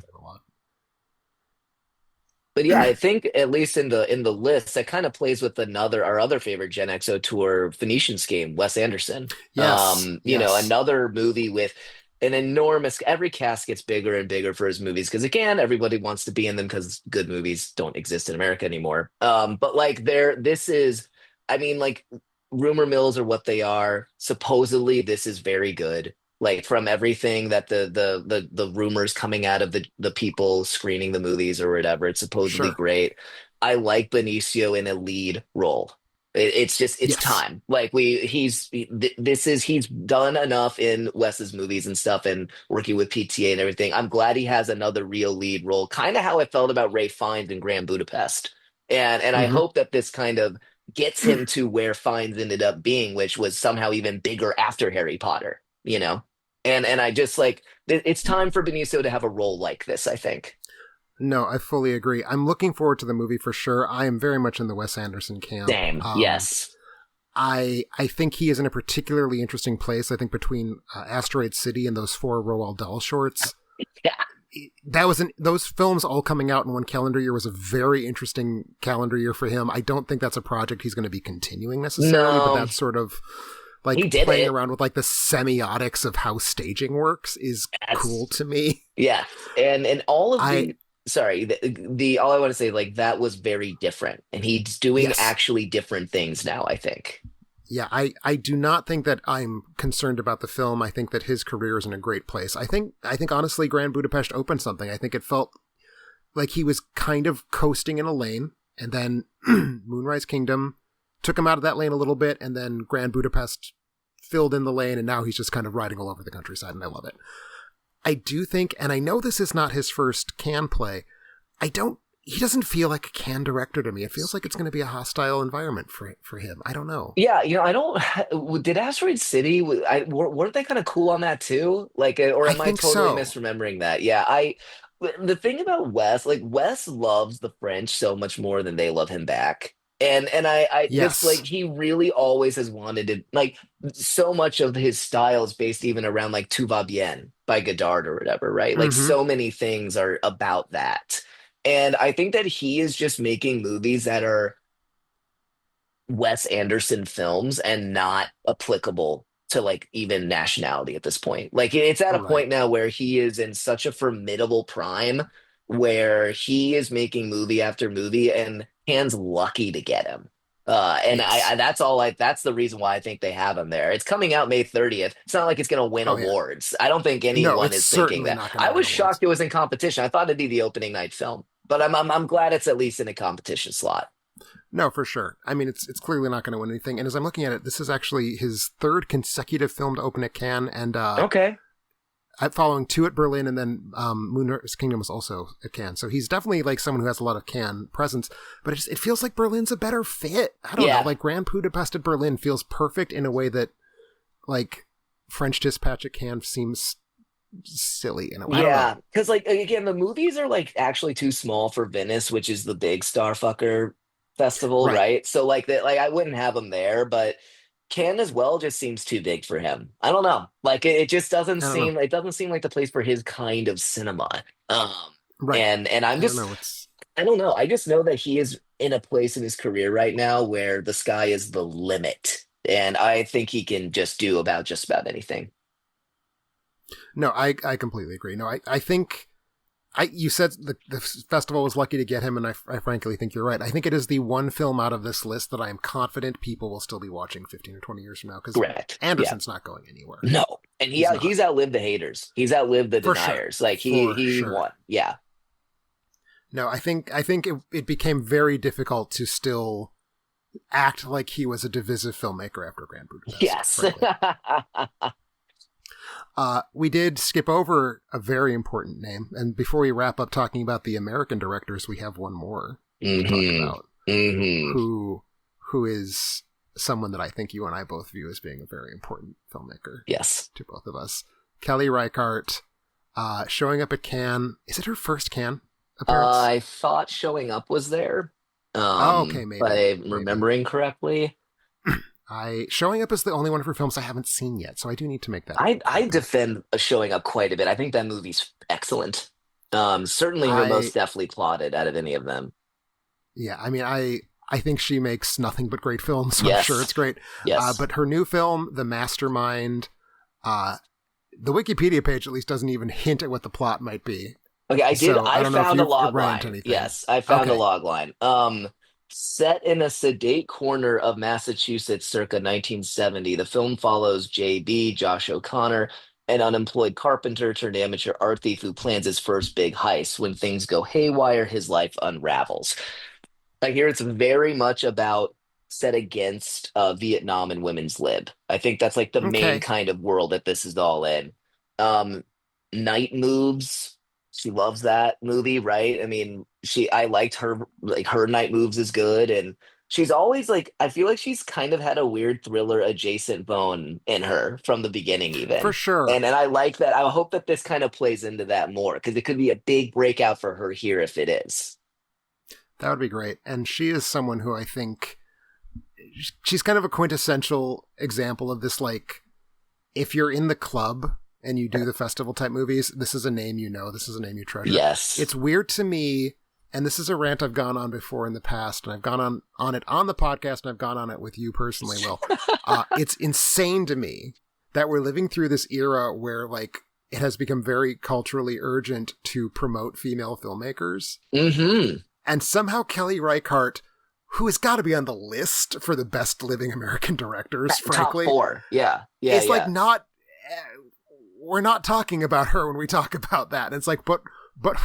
But yeah, I think at least in the list, that kind of plays with our other favorite Gen X tour, Phoenician Scheme, Wes Anderson. Yes. Another movie with an enormous. Every cast gets bigger and bigger for his movies because again, everybody wants to be in them because good movies don't exist in America anymore. But like this is, I mean, like rumor mills are what they are. Supposedly, this is very good. Like from everything that the rumors coming out of the people screening the movies or whatever, it's supposedly great. I like Benicio in a lead role. It's time. Like he's done enough in Wes's movies and stuff and working with PTA and everything. I'm glad he has another real lead role. Kind of how I felt about Ray Fiennes in Grand Budapest. And I hope that this kind of gets him to where Fiennes ended up being, which was somehow even bigger after Harry Potter, And I just like, it's time for Benicio to have a role like this, I think. No, I fully agree. I'm looking forward to the movie for sure. I am very much in the Wes Anderson camp. Same, yes. I think he is in a particularly interesting place, I think, between Asteroid City and those 4 Roald Dahl shorts. Yeah. Those films all coming out in one calendar year was a very interesting calendar year for him. I don't think that's a project he's going to be continuing necessarily, but that's sort of... like playing around with like the semiotics of how staging works is cool to me. Yeah. And all of all I want to say, like, that was very different and he's doing actually different things now, I think. Yeah. I do not think that I'm concerned about the film. I think that his career is in a great place. I think honestly, Grand Budapest opened something. I think it felt like he was kind of coasting in a lane and then Moonrise Kingdom took him out of that lane a little bit, and then Grand Budapest filled in the lane, and now he's just kind of riding all over the countryside, and I love it. I do think, and I know this is not his first Cannes play, he doesn't feel like a Cannes director to me. It feels like it's going to be a hostile environment for him. I don't know. Yeah, did Asteroid City, weren't they kind of cool on that too? Like, or am I totally misremembering that? Yeah, the thing about Wes, like Wes loves the French so much more than they love him back. And I just like, he really always has wanted to, like, so much of his style is based even around like Tout va bien by Godard or whatever, right? Like so many things are about that. And I think that he is just making movies that are Wes Anderson films and not applicable to like even nationality at this point. Like it's at a point now where he is in such a formidable prime where he is making movie after movie and Cannes lucky to get him. That's the reason why I think they have him there. It's coming out May 30th. It's not like it's going to win awards. I don't think anyone is thinking that. I was shocked it was in competition. I thought it'd be the opening night film, but I'm glad it's at least in a competition slot. No, for sure. I mean, it's clearly not going to win anything. And as I'm looking at it, this is actually his 3rd consecutive film to open at Cannes. And following 2 at Berlin, and then Moonrise Kingdom was also at Cannes. So he's definitely like someone who has a lot of Cannes presence, but it feels like Berlin's a better fit. I don't know, like Grand Budapest at Berlin feels perfect in a way that like French Dispatch at Cannes seems silly in a way. Yeah, because like again, the movies are like actually too small for Venice, which is the big Starfucker festival, right? So like that, like I wouldn't have him there, but Cannes as well just seems too big for him. I don't know. Like it just doesn't seem. It doesn't seem like the place for his kind of cinema. And I'm just. I don't know. I just know that he is in a place in his career right now where the sky is the limit, and I think he can just do just about anything. No, I completely agree. No, I think. You said the festival was lucky to get him, and I frankly think you're right. I think it is the one film out of this list that I am confident people will still be watching 15 or 20 years from now, because Anderson's not going anywhere. No, and he's outlived the haters. He's outlived the deniers. Like he won. Yeah. No, I think it became very difficult to still act like he was a divisive filmmaker after Grand Budapest. Yes. We did skip over a very important name, and before we wrap up talking about the American directors, we have one more to talk about, who is someone that I think you and I both view as being a very important filmmaker. Yes, to both of us. Kelly Reichardt, showing up at Cannes. Is it her first Cannes appearance? I thought Showing Up was there. Okay, maybe. But I'm remembering correctly. Showing Up is the only one of her films I haven't seen yet, so I do need to make that. I defend Showing Up quite a bit. I think that movie's excellent. Certainly her most deftly plotted out of any of them. Yeah, I mean, I think she makes nothing but great films, so yes. I'm sure it's great. Yes. But her new film, The Mastermind, the Wikipedia page at least doesn't even hint at what the plot might be. Okay, I found a log line. Anything. Yes, I found a log line. Set in a sedate corner of Massachusetts circa 1970, the film follows J.B., Josh O'Connor, an unemployed carpenter turned amateur art thief who plans his first big heist. When things go haywire, his life unravels. I hear it's very much about set against Vietnam and women's lib. I think that's like the main kind of world that this is all in. Night Moves. She loves that movie, right? I mean, I liked her, like her Night Moves is good. And she's always like, I feel like she's kind of had a weird thriller adjacent bone in her from the beginning, even. For sure. And I like that. I hope that this kind of plays into that more because it could be a big breakout for her here if it is. That would be great. And she is someone who I think she's kind of a quintessential example of this, like, if you're in the club and you do the festival type movies, this is a name you know, this is a name you treasure. Yes. It's weird to me, and this is a rant I've gone on before in the past, and I've gone on it on the podcast, and I've gone on it with you personally, Will. It's insane to me that we're living through this era where, like, it has become very culturally urgent to promote female filmmakers. Mm-hmm. And somehow Kelly Reichardt, who has got to be on the list for the best living American directors, frankly. Top 4, yeah. It's like not... we're not talking about her when we talk about that. And it's like, but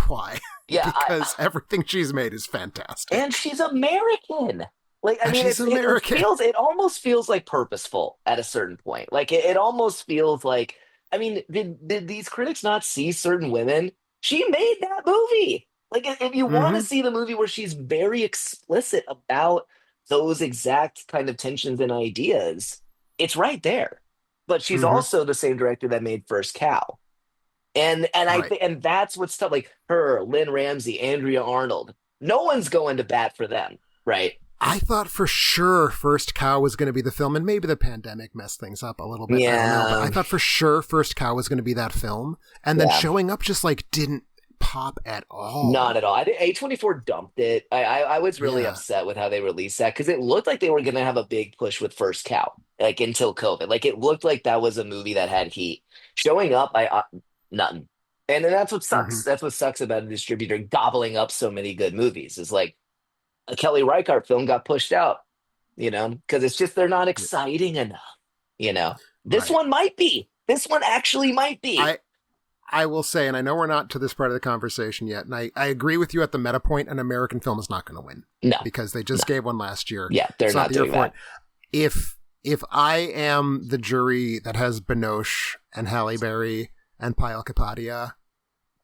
why? Yeah, because everything she's made is fantastic. And she's American. Like, I mean, she's American. It almost feels like purposeful at a certain point. Like, it almost feels like, I mean, did these critics not see certain women? She made that movie. Like, if you want to see the movie where she's very explicit about those exact kind of tensions and ideas, it's right there. But she's also the same director that made First Cow. And I think, and that's what's tough. Like her, Lynn Ramsey, Andrea Arnold, no one's going to bat for them, right? I thought for sure First Cow was going to be the film, and maybe the pandemic messed things up a little bit. Yeah. I don't know, but I thought for sure First Cow was going to be that film. And then Showing Up just like didn't pop at all. Not at all. I think A24 dumped it. I was really upset with how they released that because it looked like they were going to have a big push with First Cow, like until COVID. Like it looked like that was a movie that had heat. Showing Up, nothing. And that's what sucks. That's what sucks about a distributor gobbling up so many good movies. Is like a Kelly Reichardt film got pushed out, you know, because it's just they're not exciting enough. You know, this one might be. This one actually might be. I will say, and I know we're not to this part of the conversation yet, and I agree with you at the meta point, an American film is not going to win. No. Because they just gave one last year. Yeah, they're not doing that. If I am the jury that has Binoche and Halle Berry and Payal Kapadia,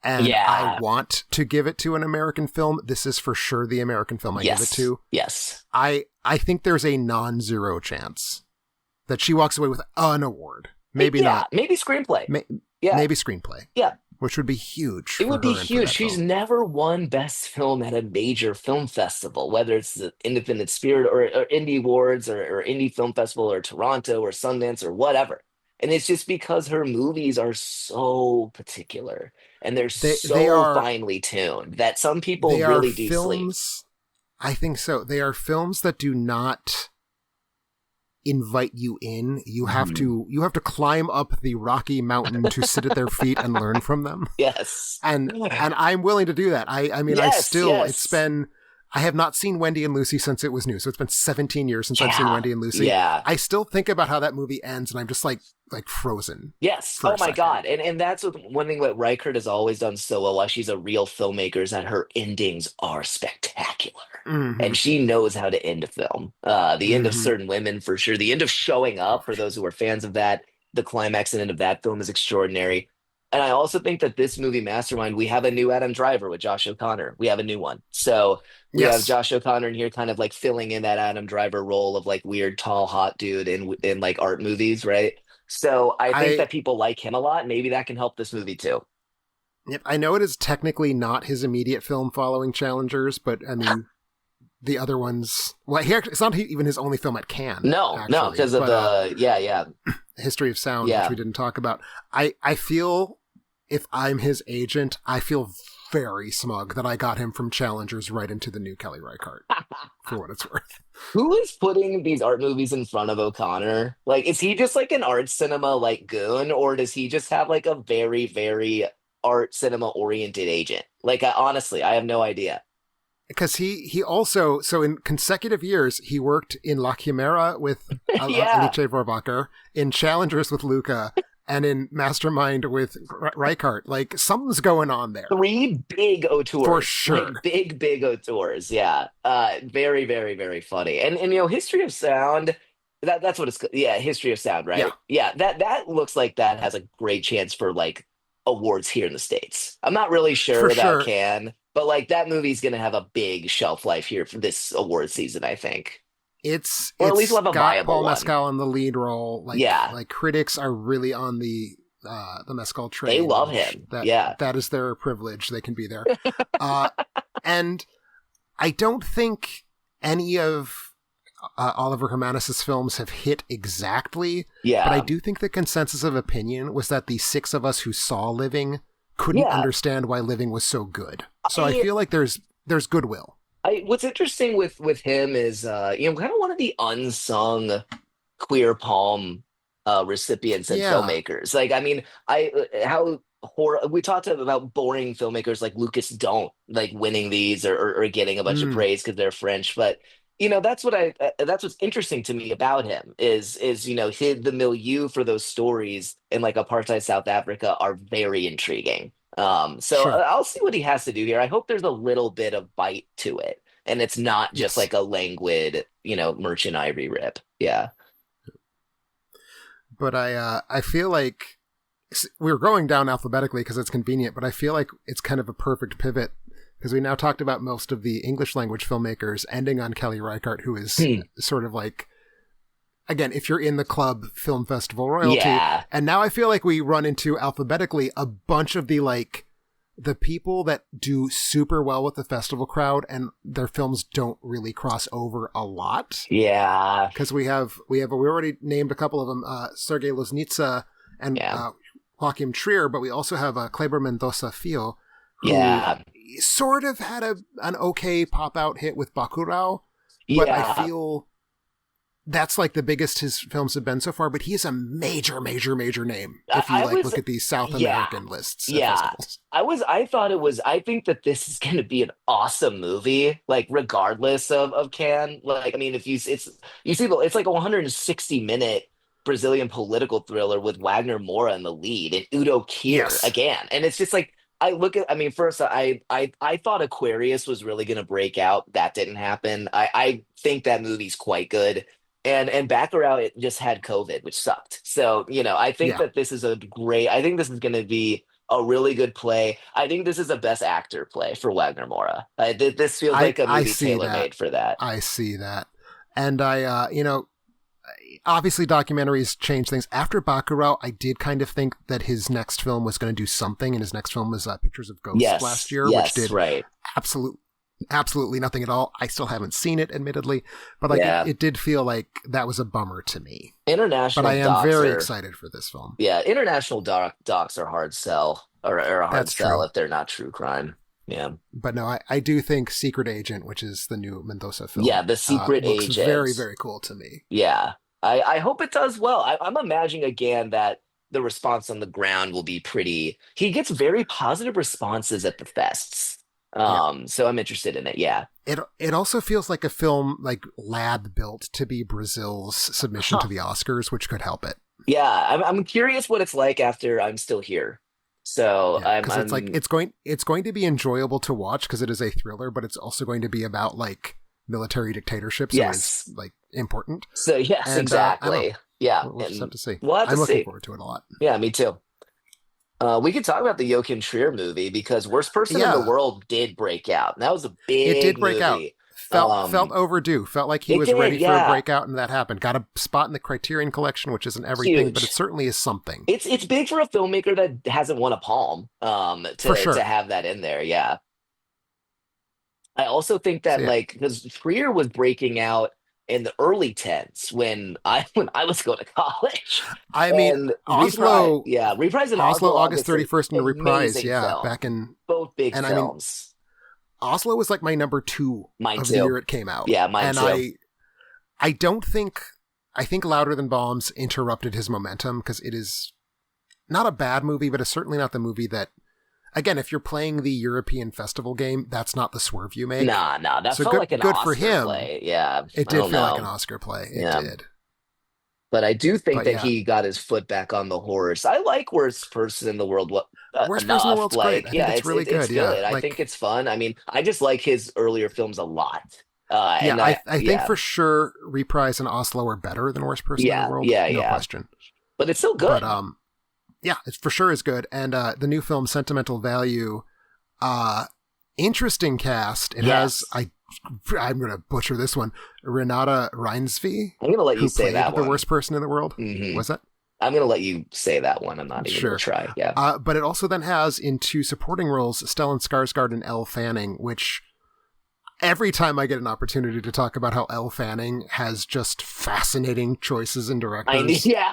and I want to give it to an American film, this is for sure the American film I give it to. Yes. I think there's a non-zero chance that she walks away with an award. Maybe not. Maybe screenplay. Maybe screenplay. Yeah. Which would be huge. It would be huge. She's never won Best Film at a major film festival, whether it's the Independent Spirit or Indie Awards or Indie Film Festival or Toronto or Sundance or whatever. And it's just because her movies are so particular and they're so finely tuned that some people really do sleep. I think so. They are films that do not invite you in. You have to climb up the rocky mountain to sit at their feet and learn from them. Yes. And I'm willing to do that. I mean, it's been, I have not seen Wendy and Lucy since it was new. So it's been 17 years since I've seen Yeah. Wendy and Lucy. Yeah. I still think about how that movie ends, and I'm just like frozen. Yes. For Oh a my second. God. And that's one thing that Reichert has always done so well. Why she's a real filmmaker is that her endings are spectacular. Mm-hmm. And she knows how to end a film. The end of Mm-hmm. Certain Women, for sure. The end of Showing Up, for those who are fans of that, the climax and end of that film is extraordinary. And I also think that this movie, Mastermind, we have a new Adam Driver with Josh O'Connor. We have a new one. So we have Yes. Josh O'Connor in here kind of like filling in that Adam Driver role of like weird, tall, hot dude in like art movies, right? So I think I that people like him a lot. Maybe that can help this movie too. Yep, I know it is technically not his immediate film following Challengers, but I mean, the other ones. Well, it's not even his only film at Cannes, No, actually. because of But yeah. History of Sound, which Yeah. we didn't talk about. I feel if I'm his agent, I feel very smug that I got him from Challengers right into the new Kelly Reichardt, for what it's worth. Who is putting these art movies in front of O'Connor? Like, is he just like an art cinema like goon, or does he just have like a very, very art cinema oriented agent? Like, honestly, I have no idea. Because he also, so in consecutive years, he worked in La Chimera with Yeah. Alice Vorbacher, in Challengers with Luca, and in Mastermind with Reichardt. Like, something's going on there. 3 big auteurs. For sure. Like, big auteurs. Yeah. Very, very, very funny. And History of Sound, that's what it's, yeah, History of Sound, right? Yeah. That looks like that has a great chance for like awards here in the States. I'm not really sure For about sure. Cannes, but like that movie's gonna have a big shelf life here for this award season, I think. Or at least we'll have a got viable Paul one. Mescal in the lead role. Like, Yeah. like critics are really on the Mescal train. They love him. Yeah. That is their privilege. They can be there. And I don't think any of Oliver Hermanus's films have hit exactly. Yeah. But I do think the consensus of opinion was that the 6 of us who saw Living couldn't understand why Living was so good. So I feel like there's goodwill. What's interesting with him is kind of one of the unsung queer palm recipients and filmmakers. Like, I mean, we talked about boring filmmakers like Lucas Don't like winning these or getting a bunch of praise because they're French, but that's what's interesting to me about him is the milieu for those stories in like apartheid South Africa are very intriguing. So Sure. I'll see what he has to do here. I hope there's a little bit of bite to it, and it's not just like a languid, Merchant Ivory rip. Yeah. But I feel like we're going down alphabetically because it's convenient, but I feel like it's kind of a perfect pivot because we now talked about most of the English language filmmakers, ending on Kelly Reichardt, who is sort of like, again, if you're in the club, film festival royalty. Yeah. And now I feel like we run into alphabetically a bunch of the people that do super well with the festival crowd and their films don't really cross over a lot. Yeah. Because we already named a couple of them, Sergei Loznitsa and Joachim Trier, but we also have Kleber Mendoza Filho, who sort of had an okay pop-out hit with Bacurau, but I feel that's like the biggest his films have been so far, but he is a major name if you look at these South American lists. I think that this is going to be an awesome movie, like regardless of Cannes. Like, I mean, it's like a 160-minute Brazilian political thriller with Wagner Moura in the lead and Udo Kier again. And it's just like, first I thought Aquarius was really going to break out. That didn't happen. I think that movie's quite good. And Bacurau, it just had COVID, which sucked. So, I think that this is I think this is going to be a really good play. I think this is a best actor play for Wagner Moura. This feels like a movie tailor-made for that. I see that. And obviously documentaries change things. After Bacurau, I did kind of think that his next film was going to do something, and his next film was Pictures of Ghosts last year, which did absolutely nothing at all. I still haven't seen it, admittedly, but it did feel like that was a bummer to me. International, but I am very excited for this film. Yeah, international docs are hard sell or a hard sell true. If they're not true crime. Yeah, but no, I do think Secret Agent, which is the new Mendoza film, the Secret looks Agent, very, very cool to me. Yeah, I hope it does well. I'm imagining again that the response on the ground will be pretty. He gets very positive responses at the fests. Yeah. So I'm interested in it. Yeah. It also feels like a film like lab built to be Brazil's submission Huh. to the Oscars, which could help it. Yeah. I'm curious what it's like after I'm still here. So Yeah, I'm because it's like I'm it's going to be enjoyable to watch because it is a thriller, but it's also going to be about like military dictatorship, so it's yes. like important. So yes, And I don't know. exactly. Yeah, We'll just have and to see. we'll have to I'm looking see. forward to it a lot. Yeah, me too. We could talk about the Joachim Trier movie because Worst Person in the Yeah, World did break out. And that was a it did big break out. movie. Felt overdue. Felt like he It was did, ready for a yeah. breakout, and that happened. Got a spot in the Criterion Collection, which isn't everything, but it Huge. certainly is something It's big for a filmmaker that hasn't won a Palm, for to sure. have that in there. Yeah. I also think So that yeah, like because Trier was breaking out in the early tens when I was going to college. I mean And Reprise and Oslo, Oslo August obviously 31st in the Reprise. amazing Yeah, film. back in, Both big and I mean films. Oslo was like my number two Mine of the too. year it came out, Yeah, mine and too. I don't think I think Louder Than Bombs interrupted his momentum because it is not a bad movie, but it's certainly not the movie that. Again, if you're playing the European festival game, that's not the swerve you make. Nah, that So felt like an good for Oscar him. play. Yeah, It I did don't feel like an know. Oscar play. It Yeah. did. But I do think But that yeah, he got his foot back on the horse. I like Worst Person in the World Worst Person in the enough. World's great. Like, I think yeah, it's really it's good. Yeah, good. I think like it's fun. I mean, I just like his earlier films a lot. yeah, And I think for sure Reprise and Oslo are better than Worst Person in the World, no yeah. question. But it's still But good. yeah, it for sure is good. And the new film Sentimental Value, uh, interesting cast. It has Yes. I'm gonna butcher this one. Renata Reinsve, I'm gonna let you who say played that the one. worst person in the world. Hmm. Was that? I'm gonna let you say that one. I'm not even gonna Sure. try. Yeah. But it also then has in two supporting roles Stellan Skarsgård and Elle Fanning, which every time I get an opportunity to talk about how Elle Fanning has just fascinating choices in directors, Yeah.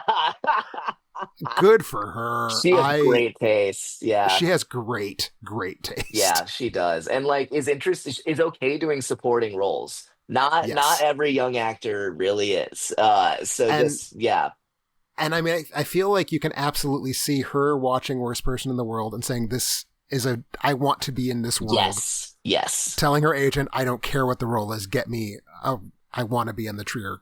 good for her. She has great taste. Yeah. She has great Yeah, taste. she does. And like is okay doing supporting roles. Not Yes. every young actor really is. So And just yeah. and I mean I feel like you can absolutely see her watching Worst Person in the World and saying this is I want to be in this world. Yes. Yes. Telling her agent, I don't care what the role is, get me. I want to be in the Trier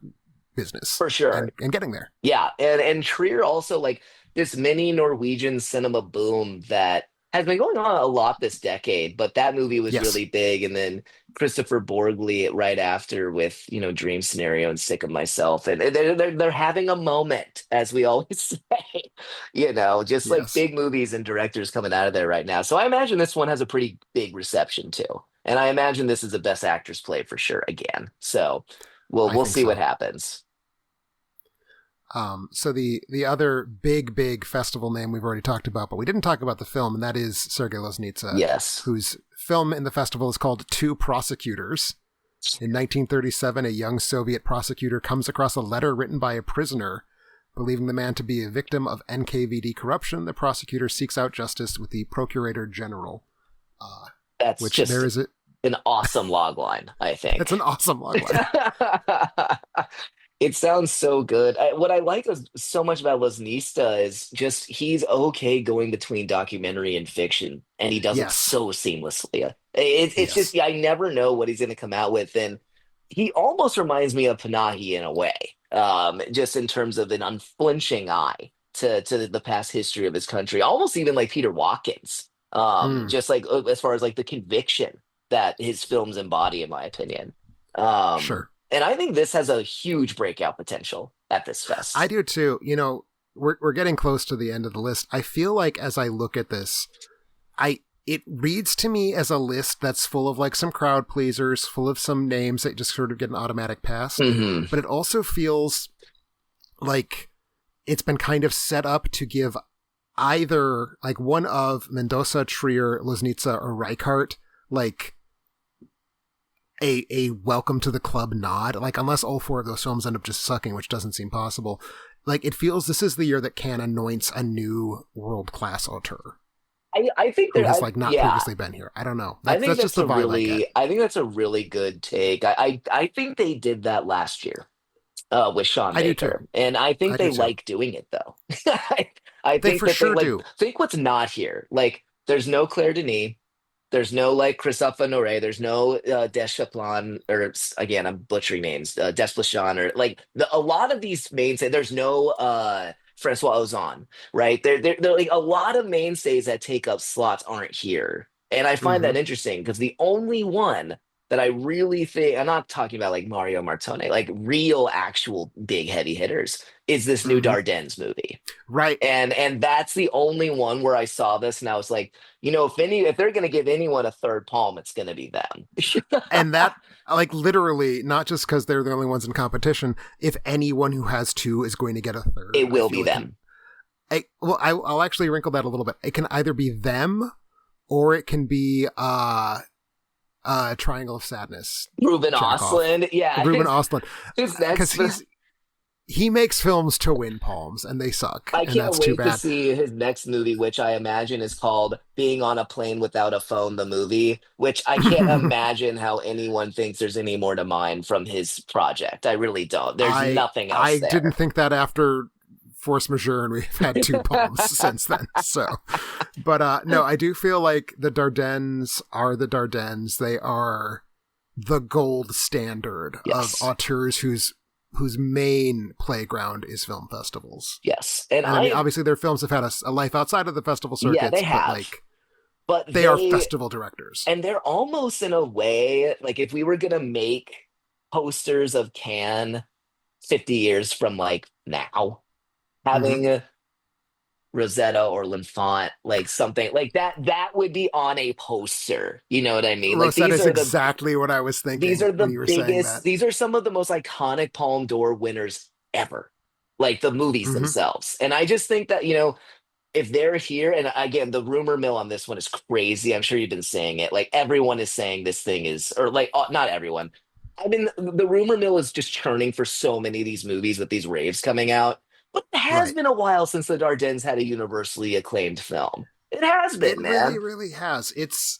business For sure. and getting there. Yeah. And Trier also like this mini Norwegian cinema boom that has been going on a lot this decade, but that movie was Yes. really big. And then Christopher Borgli right after with, Dream Scenario and Sick of Myself. And they're having a moment, as we always say, just like Yes. big movies and directors coming out of there right now. So I imagine this one has a pretty big reception too. And I imagine this is the best actor's play for sure again. So we'll I we'll think see what so. happens. So the other big festival name we've already talked about, but we didn't talk about the film, and that is Sergei Loznitsa, Yes. whose film in the festival is called Two Prosecutors. In 1937, a young Soviet prosecutor comes across a letter written by a prisoner. Believing the man to be a victim of NKVD corruption, the prosecutor seeks out justice with the Procurator General. That's Which just there is an awesome log line, I think. it's an awesome logline. It sounds so good. What I like so much about Lesnista is just he's okay going between documentary and fiction, and he does it Yes. so seamlessly. It's Yes. just I never know what he's going to come out with, and he almost reminds me of Panahi in a way, just in terms of an unflinching eye to the past history of his country, almost even like Peter Watkins, Mm, just like as far as like the conviction that his films embody, in my opinion. Um, sure. and I think this has a huge breakout potential at this I fest. do too. We're getting close to the end of the list. I feel like as I look at this, it reads to me as a list that's full of like some crowd pleasers, full of some names that just sort of get an automatic pass. Hmm. But it also feels like it's been kind of set up to give either like one of Mendoza, Trier, Loznitsa, or Reichardt like a welcome to the club nod. Like unless all four of those films end up just sucking, which doesn't seem possible. Like it feels this is the year that Cannes anoints a new world class auteur I think who there, has like not yeah, previously been here. I don't know. I That's think just that's the a vibe I get. really, I think that's a really good take. I think they did that last year with Sean I do too. Baker, and I think I do they too. like doing it though. I They think for that they sure like do. think what's not here. Like, there's no Claire Denis. There's no like Christophe Honoré. There's no Deschaplan, or again, I'm butchering names. Desplechin, or like a lot of these mainstays. There's no Francois Ozon, right? They're like a lot of mainstays that take up slots aren't here, and I find Hmm. that interesting because the only one that I really think, I'm not talking about like Mario Martone, like real actual big heavy hitters, is this new Hmm. Dardennes movie. Right. And that's the only one where I saw this and I was like, if they're gonna give anyone a third palm, it's gonna be them. And that, like, literally, not just because they're the only ones in competition, if anyone who has two is going to get a third, It I will be feel it can. them. I'll actually wrinkle that a little bit. It can either be them or it can be Triangle of Sadness, Ruben Chekhov, Ostlund, yeah, Ruben Ostlund, his because next. he makes films to win palms and they suck, I and can't that's too wait to bad. see his next movie, which I imagine is called "Being on a Plane Without a Phone," the movie. Which I can't imagine how anyone thinks there's any more to mine from his project. I really don't. There's nothing else I didn't there. think that after Force Majeure, and we've had two palms since then. So, but no, I do feel like the Dardennes are the Dardennes. They are the gold standard of Yes, auteurs whose main playground is film festivals. yes, and And I mean, obviously, their films have had a life outside of the festival yeah, they circuits, but have, like but they are festival directors. and they're almost in a way like if we were gonna make posters of Cannes 50 years from like now, Mm-hmm. having Rosetta or L'Enfant, like something like that would be on a poster. You know what I mean? Like Rosetta is exactly what I was these thinking are when the you were saying biggest, that. these are some of the most iconic Palme d'Or winners ever, like the movies Mm-hmm. themselves. And I just think that, if they're here, and again, the rumor mill on this one is crazy. I'm sure you've been saying it. Like everyone is saying this thing is, or like not everyone. I mean, the rumor mill is just churning for so many of these movies with these raves coming out. But it has Right. been a while since the Dardennes had a universally acclaimed film. It has It been, really, man. really has. It's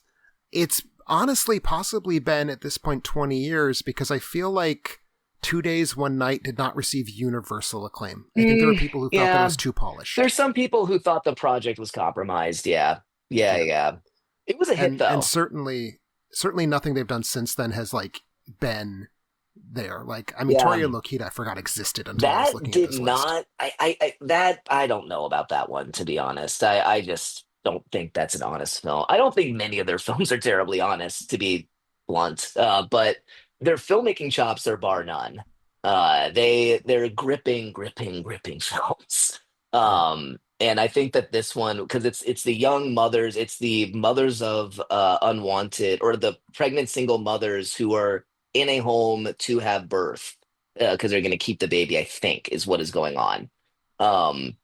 honestly possibly been at this point 20 years because I feel like 2 Days, One Night did not receive universal acclaim. I think there were people who felt that it Yeah, was too polished. there's some people who thought the project was compromised. Yeah, yeah, Yeah. yeah. It was a hit And though. certainly nothing they've done since then has like been there. Like, I mean, Yeah. Tori and Lokita I forgot existed until I was That looking at did this list. not. That I don't know about that one, to be honest. I just don't think that's an honest film. I don't think many of their films are terribly honest, to be blunt. But their filmmaking chops are bar none. They're gripping films. Yeah. And I think that this one, because it's the young mothers, it's the mothers of unwanted, or the pregnant single mothers who are in a home to have birth because they're going to keep the baby, I think, is what is going on. Um,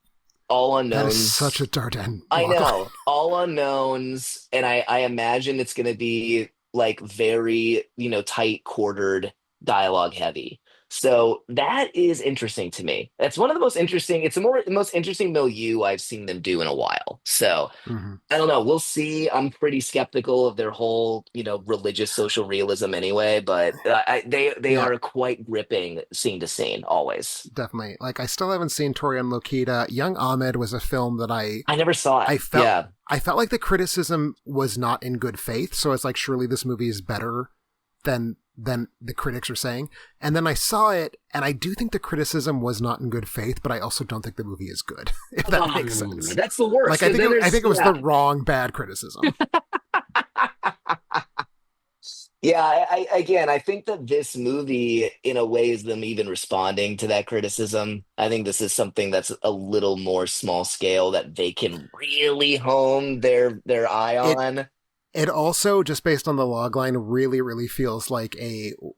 all That is such a unknowns. Dardenne I logline. know, all unknowns, and I imagine it's going to be like very, tight quartered, dialogue heavy. So that is interesting to me. That's one of the most interesting. It's the most interesting milieu I've seen them do in a while. So Mm-hmm. I don't know. We'll see. I'm pretty skeptical of their whole, religious social realism anyway, but they Yeah, are quite gripping scene to scene always. definitely. Like, I still haven't seen Tori and Lokita. Young Ahmed was a film that I never saw it. I felt Yeah. I felt like the criticism was not in good faith. So it's like, surely this movie is better than the critics are saying. And then I saw it, and I do think the criticism was not in good faith, but I also don't think the movie is good, if that makes sense. That's the worst. Like, 'Cause then I there's, think it was the wrong bad criticism. yeah. Again, I think that this movie, in a way, is them even responding to that criticism. I think this is something that's a little more small scale that they can really hone their eye It on. It also, just based on the logline, really, really feels like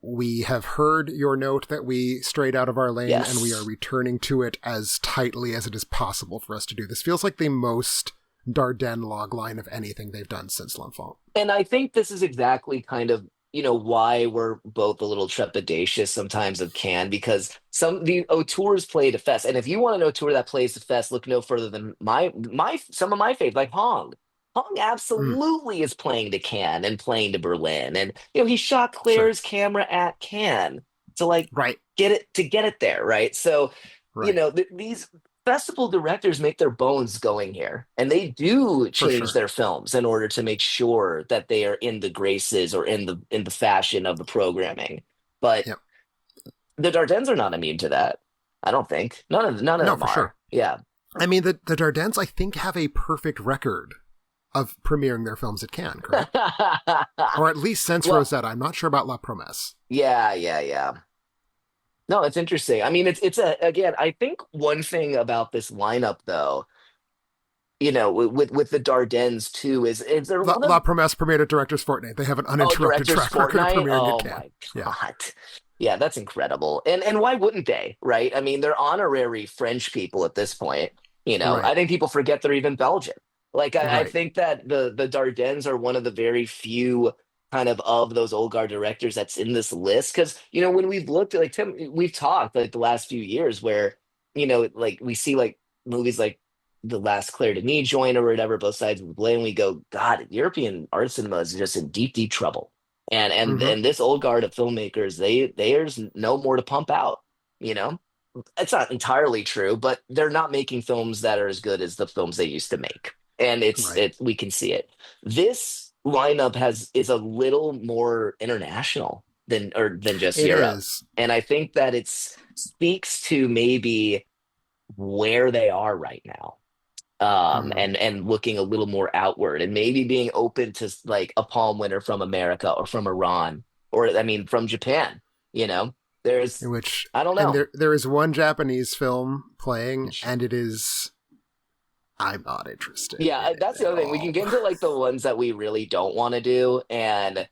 we have heard your note that we strayed out of our lane and we are Yes. returning to it as tightly as it is possible for us to do. This feels like the most Dardenne logline of anything they've done since L'Enfant. And I think this is exactly kind of, why we're both a little trepidatious sometimes of Cannes, because some the auteurs play to fest. And if you want an auteur that plays to fest, look no further than my some of my favorites, like Hong. Hong Mm, absolutely is playing to Cannes and playing to Berlin. And he shot sure. Claire's camera at Cannes to like Right. get it there, right? So, Right. these. festival directors make their bones going here, and they do For change sure. their films in order to make sure that they are in the graces or in the fashion of the programming. But Yep. the Dardennes are not immune to that. I don't think none of No, them for are. sure. Yeah. I mean, the Dardennes, I think, have a perfect record of premiering their films at Cannes, correct? Or at least since Well, Rosetta. I'm not sure about La Promesse. yeah. No, it's interesting. I mean, it's a again. I think one thing about this lineup, though, with the Dardennes too, is there one of La Promesse premiered at Directors Fortnight. They have an oh, uninterrupted Director's track record of Fortnight? premiering at Oh Cannes. my Yeah. God. Yeah, that's incredible. And why wouldn't they, right? I mean, they're honorary French people at this point. Right. I think people forget they're even Belgian. Like I Right. think that the Dardennes are one of the very few kind of those old guard directors that's in this list. Because, when we've looked at like Tim, we've talked like the last few years where, like we see like movies like the last Claire Denis joint or whatever, both sides of the blade, and we go, God, European art cinema is just in deep, deep trouble. And and Mm-hmm. and this old guard of filmmakers, there's no more to pump out. You know, it's not entirely true, but they're not making films that are as good as the films they used to make, and Right. we can see it. This lineup is a little more international than just It Europe, is. and I think that it speaks to maybe where they are right now, Hmm. and looking a little more outward and maybe being open to like a palm winner from America or from Iran or I mean from Japan. You know, In there's which, I don't and know. there is one Japanese film playing, and it is. I'm not interested Yeah, in it that's the at other thing. We can all. get into like the ones that we really don't want to do and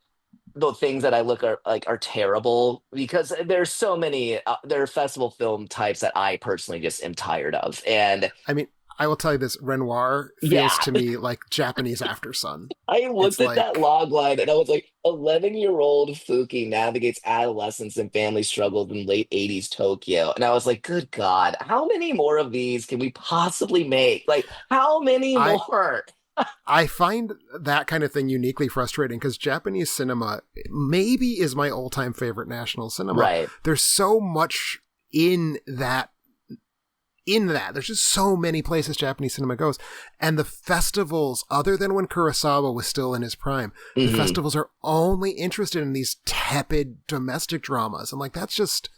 the things that I look are terrible because there's so many there are festival film types that I personally just am tired of. And I mean, I will tell you this: Renoir feels yeah, to me like Japanese After Sun. I It's looked at that like log line and I was like, 11-year-old Fuki navigates adolescence and family struggles in late 80s Tokyo. And I was like, good God, how many more of these can we possibly make? Like, how many I more? I find that kind of thing uniquely frustrating because Japanese cinema maybe is my all-time favorite national cinema. Right. There's so much in that there's just so many places Japanese cinema goes, and the festivals, other than when Kurosawa was still in his prime, the Hmm. festivals are only interested in these tepid domestic dramas. And like, that's just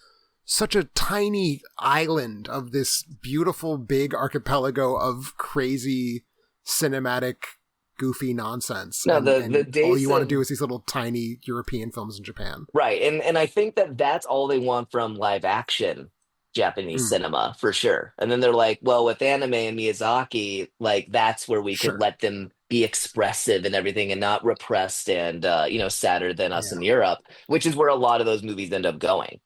such a tiny island of this beautiful big archipelago of crazy cinematic goofy nonsense, No, the and all you want to Dason, do is these little tiny European films in Japan. right. And I think that that's all they want from live action Japanese Mm, cinema for sure. And then they're like, well, with anime and Miyazaki, like that's where we could sure. let them be expressive and everything and not repressed and sadder than us Yeah. in Europe, which is where a lot of those movies end up going.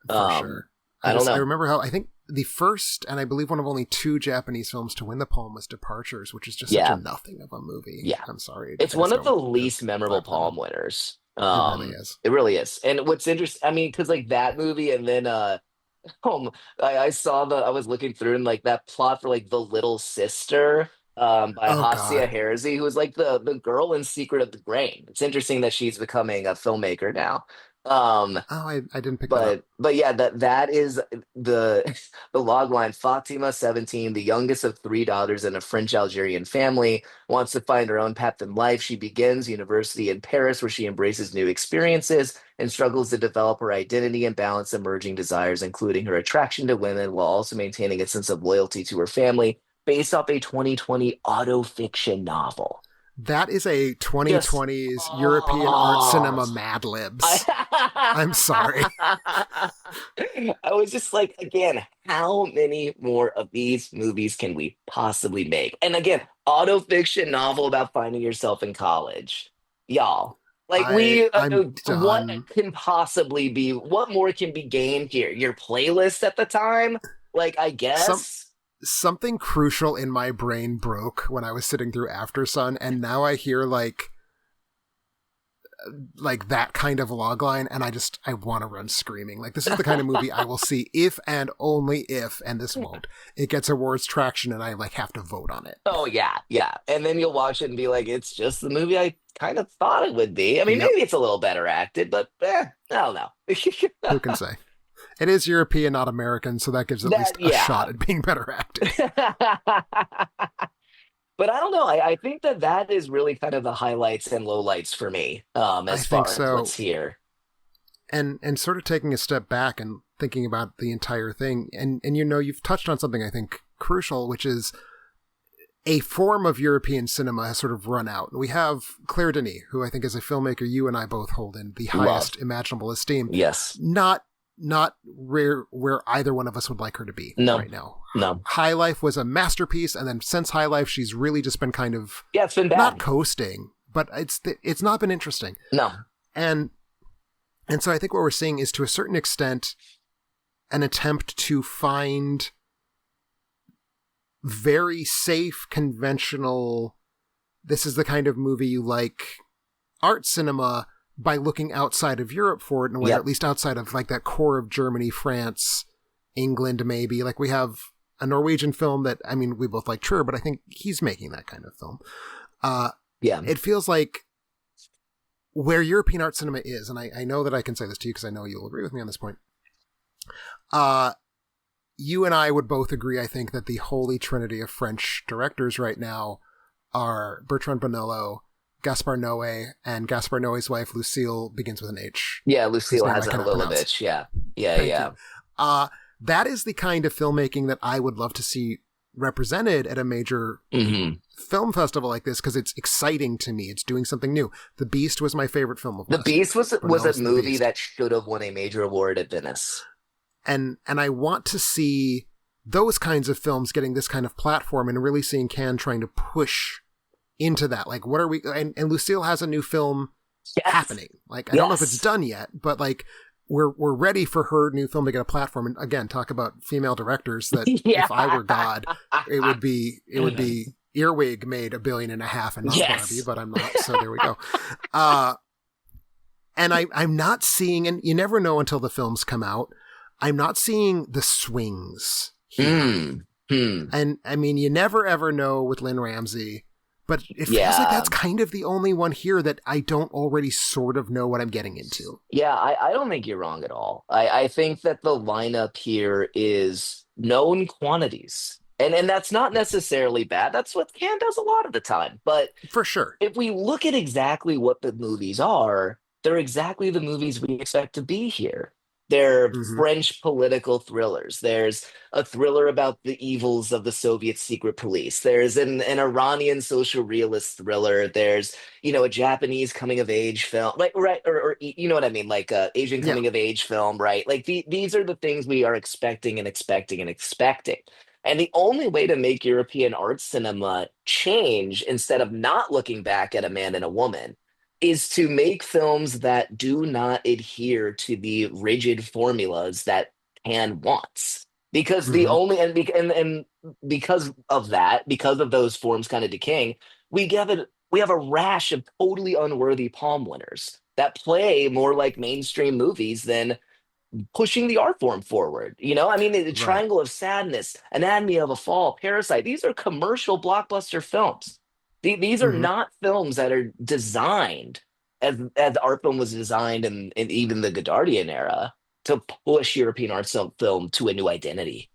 For Um, sure. I don't I know. remember how I think the first and I believe one of only two Japanese films to win the Palm was Departures, which is just such a Yeah, nothing of a movie. yeah. I'm sorry, It's I one just of the don't least memorable vibe with them. Palm winners. It really is. It really is. And what's interesting, I mean, because like that movie and then Um, I saw I was looking through and like that plot for like The Little Sister by Oh Hasia God. Hersey, who was like the girl in Secret of the Grain. It's interesting that she's becoming a filmmaker now. Um, Oh, I didn't pick that up. but yeah, that is the the log line. Fatima, 17, the youngest of three daughters in a French Algerian family, wants to find her own path in life. She begins university in Paris, where she embraces new experiences and struggles to develop her identity and balance emerging desires, including her attraction to women, while also maintaining a sense of loyalty to her family, based off a 2020 autofiction novel. That is a Just 2020s European art oh, cinema Mad Libs. I I'm sorry. I was just like, again, how many more of these movies can we possibly make? And again, autofiction novel about finding yourself in college. Y'all, like I'm what done. can possibly be, what more can be gained here? Your playlist at the time? Like, I Some guess. Something crucial in my brain broke when I was sitting through After Sun, and now I hear like that kind of logline, and I want to run screaming. Like, this is the kind of movie I will see if and only if, and this won't, it gets awards traction and I like have to vote on it. Oh yeah, yeah. And then you'll watch it and be like, it's just the movie I kind of thought it would be. I mean, Yep. maybe it's a little better acted, but I don't know. Who can say? It is European, not American, so that gives at least a shot at being better acted. But I don't know. I think that is really kind of the highlights and lowlights for me, I as think far as so. what's here. And sort of taking a step back and thinking about the entire thing, and you've touched on something I think crucial, which is a form of European cinema has sort of run out. We have Claire Denis, who I think as a filmmaker you and I both hold in the highest imaginable esteem. Yes. Not where either one of us would like her to be right now. No. High Life was a masterpiece, and then since High Life, she's really just been kind of it's been bad. Not coasting, but it's not been interesting. No. And so I think what we're seeing is to a certain extent an attempt to find very safe, conventional, this is the kind of movie you like, art cinema by looking outside of Europe for it in a way, or at least outside of like that core of Germany, France, England, maybe. Like we have a Norwegian film that, I mean, we both like Trier, but I think he's making that kind of film. It feels like where European art cinema is, and I know that I can say this to you because I know you'll agree with me on this point. You and I would both agree, I think, that the holy trinity of French directors right now are Bertrand Bonello, Gaspar Noé, and Gaspar Noé's wife, Lucille, begins with an H. Yeah, Lucille has a Lilovich. Yeah. That is the kind of filmmaking that I would love to see represented at a major film festival like this, because it's exciting to me. It's doing something new. The Beast was my favorite film of last year. The Beast was a movie that should have won a major award at Venice. And I want to see those kinds of films getting this kind of platform and really seeing Cannes trying to push into that. Like, what are we... And Lucille has a new film happening. Like, I don't know if it's done yet, but like, we're ready for her new film to get a platform. And again, talk about female directors that if I were God, it would be Earwig made $1.5 billion and not Barbie, but I'm not. So there we go. And I'm not seeing, and you never know until the films come out, I'm not seeing the swings here. And I mean, you never ever know with Lynn Ramsey, but it feels like that's kind of the only one here that I don't already sort of know what I'm getting into. Yeah, I don't think you're wrong at all. I think that the lineup here is known quantities. And that's not necessarily bad. That's what Cannes does a lot of the time. But for sure, if we look at exactly what the movies are, they're exactly the movies we expect to be here. They're French political thrillers. There's a thriller about the evils of the Soviet secret police. There's an Iranian social realist thriller. There's, a Japanese coming of age film, right? Or you know what I mean? Like Asian coming of age film, right? Like these are the things we are expecting and expecting and expecting. And the only way to make European art cinema change, instead of not looking back at a man and a woman, is to make films that do not adhere to the rigid formulas that Cannes wants. Because the only and because of that, because of those forms kind of decaying, we have a rash of totally unworthy Palm winners that play more like mainstream movies than pushing the art form forward. I mean, the Triangle of Sadness, Anatomy of a Fall, Parasite, these are commercial blockbuster films. These are not films that are designed as art film was designed in even the Godardian era to push European art film to a new identity,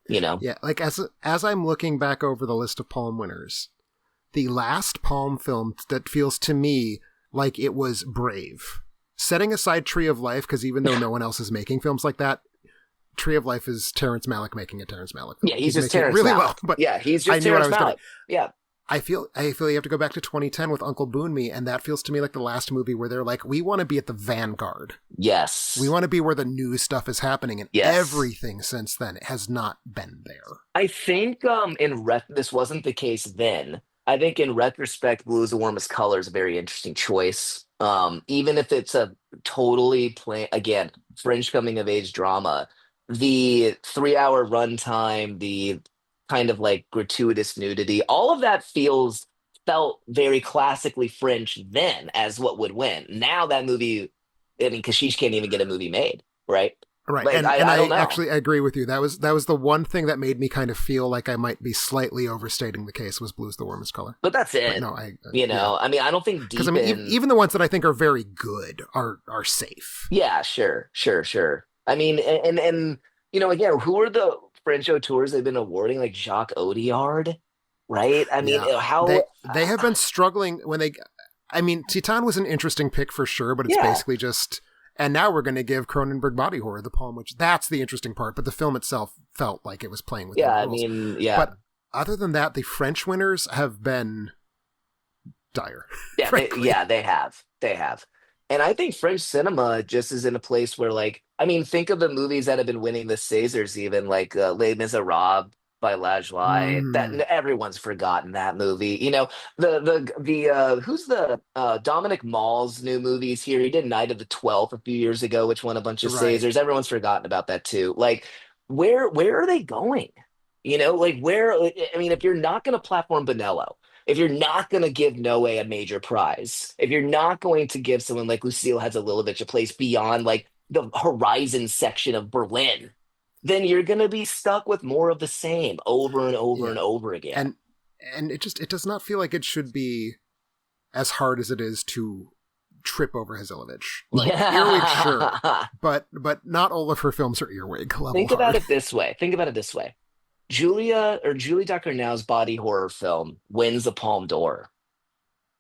Yeah, like as I'm looking back over the list of Palm winners, the last Palm film that feels to me like it was brave. Setting aside Tree of Life, because even though no one else is making films like that, Tree of Life is Terrence Malick making a Terrence Malick film. Yeah, he's just Terrence really Malick. Well, but he's just Terrence Malick. Yeah. I feel you have to go back to 2010 with Uncle Boon Me, and that feels to me like the last movie where they're like, we want to be at the vanguard. Yes. We want to be where the new stuff is happening, and everything since then has not been there. I think this wasn't the case then. I think in retrospect, Blue is the Warmest Color is a very interesting choice. Even if it's a totally plain, again, French coming of age drama, the 3-hour runtime, the kind of like gratuitous nudity, all of that felt very classically French then as what would win. Now that movie, I mean, Kashish can't even get a movie made, right? Right. Like, and I actually agree with you. That was the one thing that made me kind of feel like I might be slightly overstating the case was Blue's the Warmest Color. But that's it. But no, I mean, I don't think because even the ones that I think are very good are safe. Yeah, sure. I mean, and again, who are the French auteurs they've been awarding? Like Jacques Audiard, right? I mean, Yeah, they have been struggling when they. I mean, Titan was an interesting pick for sure, but it's yeah, basically just. And now we're going to give Cronenberg body horror the palm, which that's the interesting part. But the film itself felt like it was playing within yeah. the I rules. mean, yeah. But other than that, the French winners have been dire, Yeah, frankly. they have. And I think French cinema just is in a place where, like, I mean, think of the movies that have been winning the Césars, even like Les Miserables by Lajoie. That Mm, everyone's forgotten that movie. Who's the Dominic Mall's new movies here? He did Night of the 12th a few years ago, which won a bunch of right. Césars. Everyone's forgotten about that too. Like, where are they going? Like where? I mean, if you're not going to platform Bonello, if you're not going to give Noe a major prize, if you're not going to give someone like Lucille Hadzalovich a place beyond like the horizon section of Berlin, then you're going to be stuck with more of the same over and over Yeah. and over again. And it does not feel like it should be as hard as it is to trip over Hazilovich. Like Earwig, sure, Yeah. but not all of her films are Earwig level Think about hard. it this way. Think about it this way. Julie Ducournau's body horror film wins the Palme d'Or.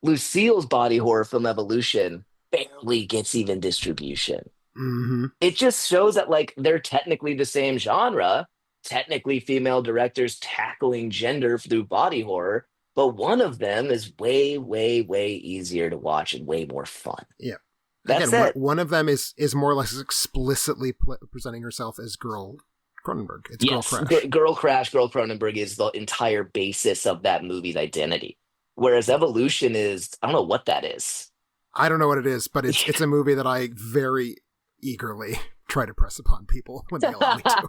Lucille's body horror film Evolution barely gets even distribution. Mm-hmm. It just shows that like they're technically the same genre, technically female directors tackling gender through body horror, but one of them is way, way, way easier to watch and way more fun. Yeah. That's Again, it. one of them is more or less explicitly presenting herself as girl Cronenberg. It's Girl Yes, Crash. Girl Crash, Girl Cronenberg is the entire basis of that movie's identity. Whereas Evolution is, I don't know what that is. I don't know what it is, but it's a movie that I very eagerly try to press upon people when they allow me to.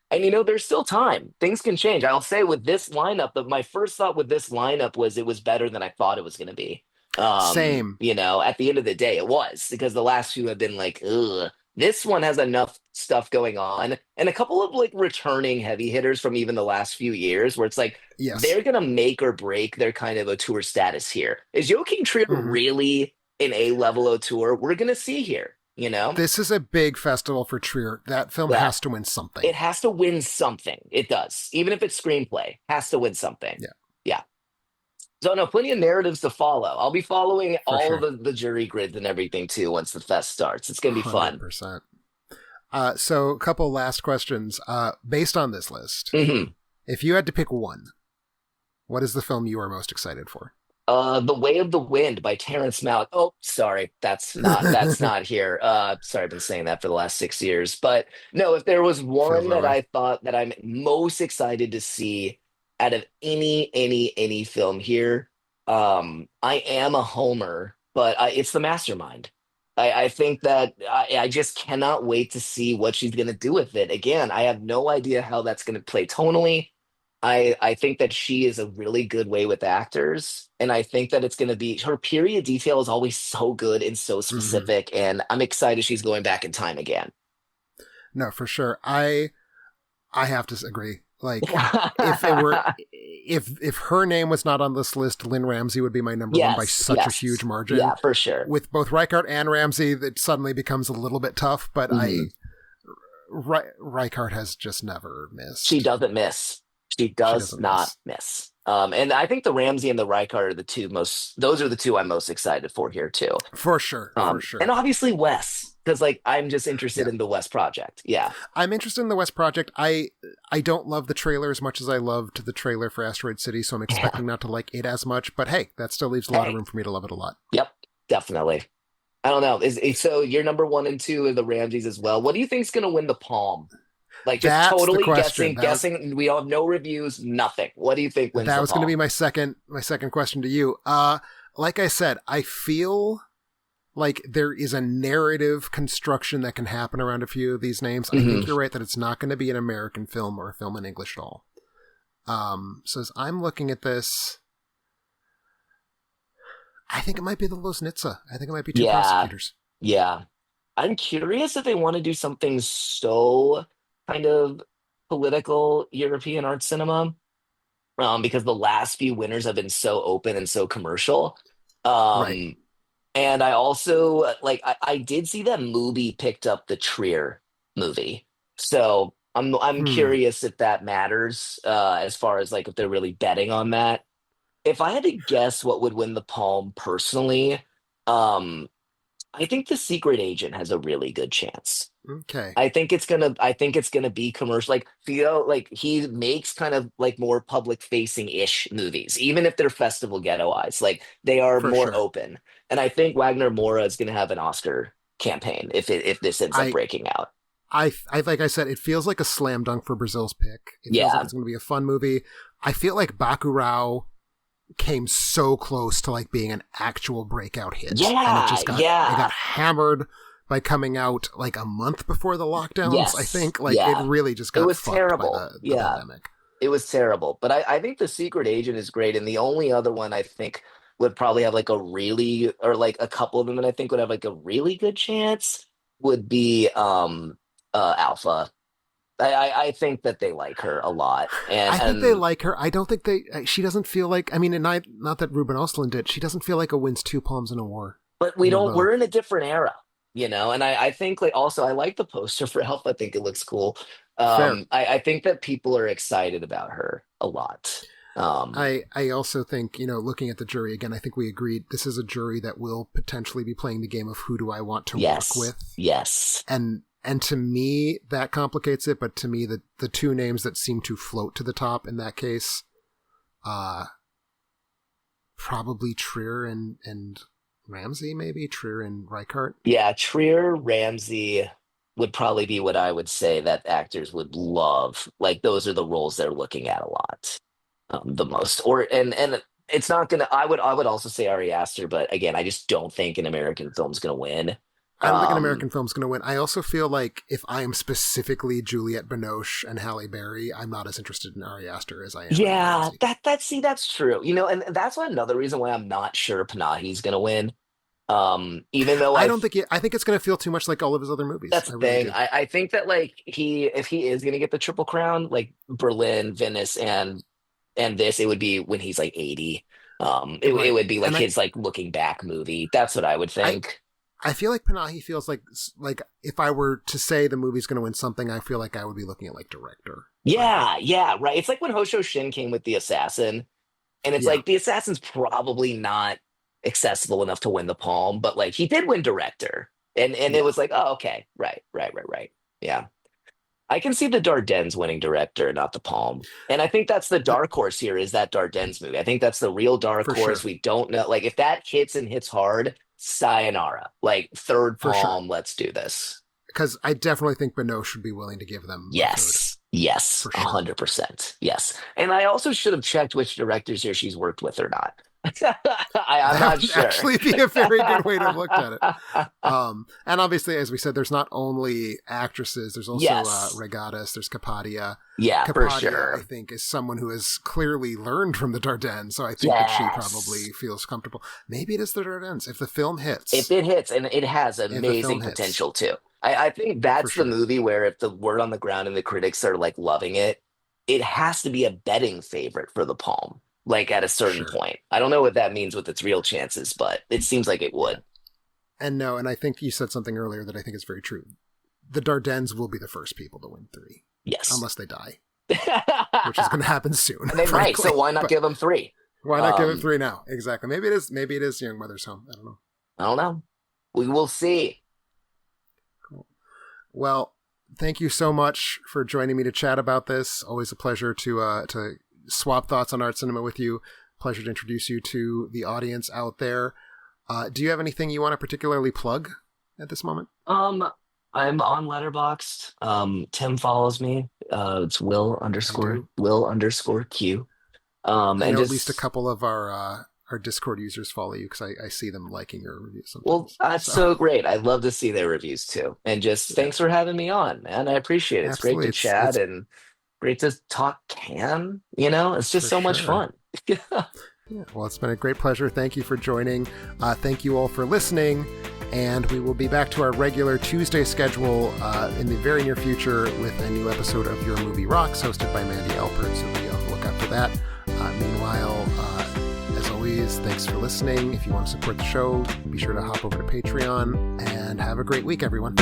And there's still time. Things can change. I'll say with this lineup, that my first thought with this lineup was it was better than I thought it was going to be. Same. At the end of the day, it was because the last few have been like, ugh. This one has enough stuff going on and a couple of like returning heavy hitters from even the last few years where it's like Yes. they're gonna make or break their kind of auteur status here. Is Joachim Trier Mm-hmm. really an A-level auteur? We're gonna see here, you know? This is a big festival for Trier. That film Yeah. has to win something. It has to win something. It does. Even if it's screenplay, has to win something. Yeah. Yeah. So no, plenty of narratives to follow. I'll be following For all sure. the jury grids and everything too once the fest starts. It's gonna be fun. 100%. So a couple last questions. Based on this list, Hmm. if you had to pick one, what is the film you are most excited for? The Way of the Wind by Terrence Malick. Oh, sorry, that's not here. Sorry, I've been saying that for the last 6 years. But no, if there was Feels one that that way. I thought that I'm most excited to see out of any film here, I am a homer, but it's The Mastermind. I think that I just cannot wait to see what she's going to do with it. Again, I have no idea how that's going to play tonally. I think that she is a really good way with actors, and I think that it's going to be her period detail is always so good and so Mm-hmm. specific, and I'm excited she's going back in time again. No, for sure. I have to agree. Like, if it were, if her name was not on this list, Lynn Ramsey would be my number one by Yes, such a huge yes, margin. yeah, for sure. With both Reichardt and Ramsey, that suddenly becomes a little bit tough. But Mhm. Reichardt has just never She missed. doesn't miss. She She does doesn't not miss. miss. And I think the Ramsey and the Reichardt are the two most. Those are the two I'm most excited for here too. For sure, for And sure. obviously Wes, because like I'm just interested Yeah, in the Wes project. Yeah, I'm interested in the West Project. I don't love the trailer as much as I loved the trailer for Asteroid City, so I'm yeah. expecting not to like it as much. But hey, that still leaves a lot of Hey, room for me to love it a lot. yep, definitely. I don't know. So your number one and two are the Ramses as well. What do you think's going to win the Palm? Like just That's the totally question. guessing. We all have no reviews, nothing. What do you think wins That the was going to be Palm? my second question to you. Like I said, I feel like there is a narrative construction that can happen around a few of these names. I Hmm. think you're right that it's not going to be an American film or a film in English at all. So as I'm looking at this, I think it might be the Loznitsa. I think it might be Two Yeah, Prosecutors. yeah. I'm curious if they want to do something so kind of political European art cinema, because the last few winners have been so open and so commercial. Right. Um, And I also like I did see that movie picked up the Trier movie. So I'm Hmm. curious if that matters as far as like if they're really betting on that. If I had to guess what would win the Palm personally, um, I think The Secret Agent has a really good chance. Okay. I think it's gonna be commercial. Like Theo, like he makes kind of like more public facing ish movies, even if they're festival ghettoized. Like they are For more sure. open. And I think Wagner Moura is gonna have an Oscar campaign if this ends up I breaking out. I like I said, it feels like a slam dunk for Brazil's pick. It feels like Yeah. it's going to be a fun movie. I feel like Bacurau came so close to like being an actual breakout hit, and Yeah, it yeah. got hammered by coming out like a month before the lockdowns. I Yes. think like it Yeah. really just It got was fucked by terrible. the Yeah. pandemic. It was terrible. But I think The Secret Agent is great. And the only other one I think would probably have like a really, or like a couple of them that I think would have like a really good chance would be Alpha. I think that they like her a lot. I think they like her. I don't think they. She doesn't feel like. I mean, and not that Ruben Östlund did. She doesn't feel like a wins two palms in a war but in a row. we're in a different era, you know, and I think like also I like the poster for Alpha. I think it looks cool. Fair. I think that people are excited about her a lot. Um, I also think, looking at the jury again, I think we agreed this is a jury that will potentially be playing the game of who do I want to work yes, with. yes. And to me that complicates it, but to me the two names that seem to float to the top in that case, probably Trier and Ramsey, maybe Trier and Reichardt. Yeah, Trier, Ramsey would probably be what I would say that actors would love. Like those are the roles they're looking at a lot, the most. Or and it's not gonna. I would also say Ari Aster, but again, I just don't think an American film's gonna win. I don't think an Um, American film's going to win. I also feel like if I am specifically Juliette Binoche and Halle Berry, I'm not as interested in Ari Aster as I am in yeah, Ramsey. that's true. You know, and that's why another reason why I'm not sure Panahi's gonna win. Even though I don't think I think it's going to feel too much like all of his other movies. that's I the really thing. do. I think that like if he is gonna get the Triple Crown, like Berlin, Venice, and this, it would be when he's like 80. It Right. would be like And his like looking back movie. That's what I would I think. I feel like Panahi feels like if I were to say the movie's going to win something, I feel like I would be looking at like director if I were. Yeah, yeah, right. It's like when Hosho Shin came with The Assassin, and it's Yeah. like The Assassin's probably not accessible enough to win the Palm, but like he did win director. And it Yeah. was like, oh, okay, right, right, right, right. Yeah. I can see the Dardennes winning director, not the Palm. And I think that's the Th- dark horse here is that Dardennes movie. I think that's the real dark for horse. sure. We don't know. Like if that hits and hits hard, sayonara. Like third For sure. Palm, let's do this. Because I definitely think Binoche would be willing to give them a third Yes. Yes. for sure. 100%. Yes. And I also should have checked which directors here she's worked with or not. I'm That not would sure. actually be a very good way to have looked at it. And obviously, as we said, there's not only actresses, there's also Yes. Regatas, there's Capadia. Yeah, for Capadia, I sure. think, is someone who has clearly learned from the Dardennes, so I think that she Yes. probably feels comfortable. Maybe it is the Dardennes. If the film If hits, it hits, and it has if the film amazing hits, potential too. I think for that's the sure. movie where if the word on the ground and the critics are like loving it, it has to be a betting favorite for the Palm, like at a certain Sure. point. I don't know what that means with its real chances, but it seems like it Yeah. would. And no, and I think you said something earlier that I think is very true. The Dardennes will be the first people to win three, Yes. unless they die, which is going to happen soon, And then right, frankly. so why not But give them three? why not give it Um, three now? Exactly. Maybe it is. Maybe it is Young Mother's Home. I don't know. I don't know. We will see. Cool. Well, thank you so much for joining me to chat about this. Always a pleasure to swap thoughts on art cinema with you. Pleasure to introduce you to the audience out there. Do you have anything you want to particularly plug at this moment? I'm on Letterboxd. Tim follows me. It's I do. Will underscore Q. I And know at least a just couple of our Discord users follow you because I see them liking your reviews well, sometimes. that's So so great. I love to see their reviews too. And just yeah, thanks for having me on, man. I appreciate it. It's great absolutely. to chat It's and great to talk can, you know, it's just for so much sure. fun. Yeah, well, it's been a great pleasure. Thank you for joining. Thank you all for listening. And we will be back to our regular Tuesday schedule in the very near future with a new episode of Your Movie Rocks, hosted by Mandy Alpert. So be on the lookout for that. Meanwhile, as always, always, thanks for listening. If you want to support the show, be sure to hop over to Patreon, and have a great week, everyone.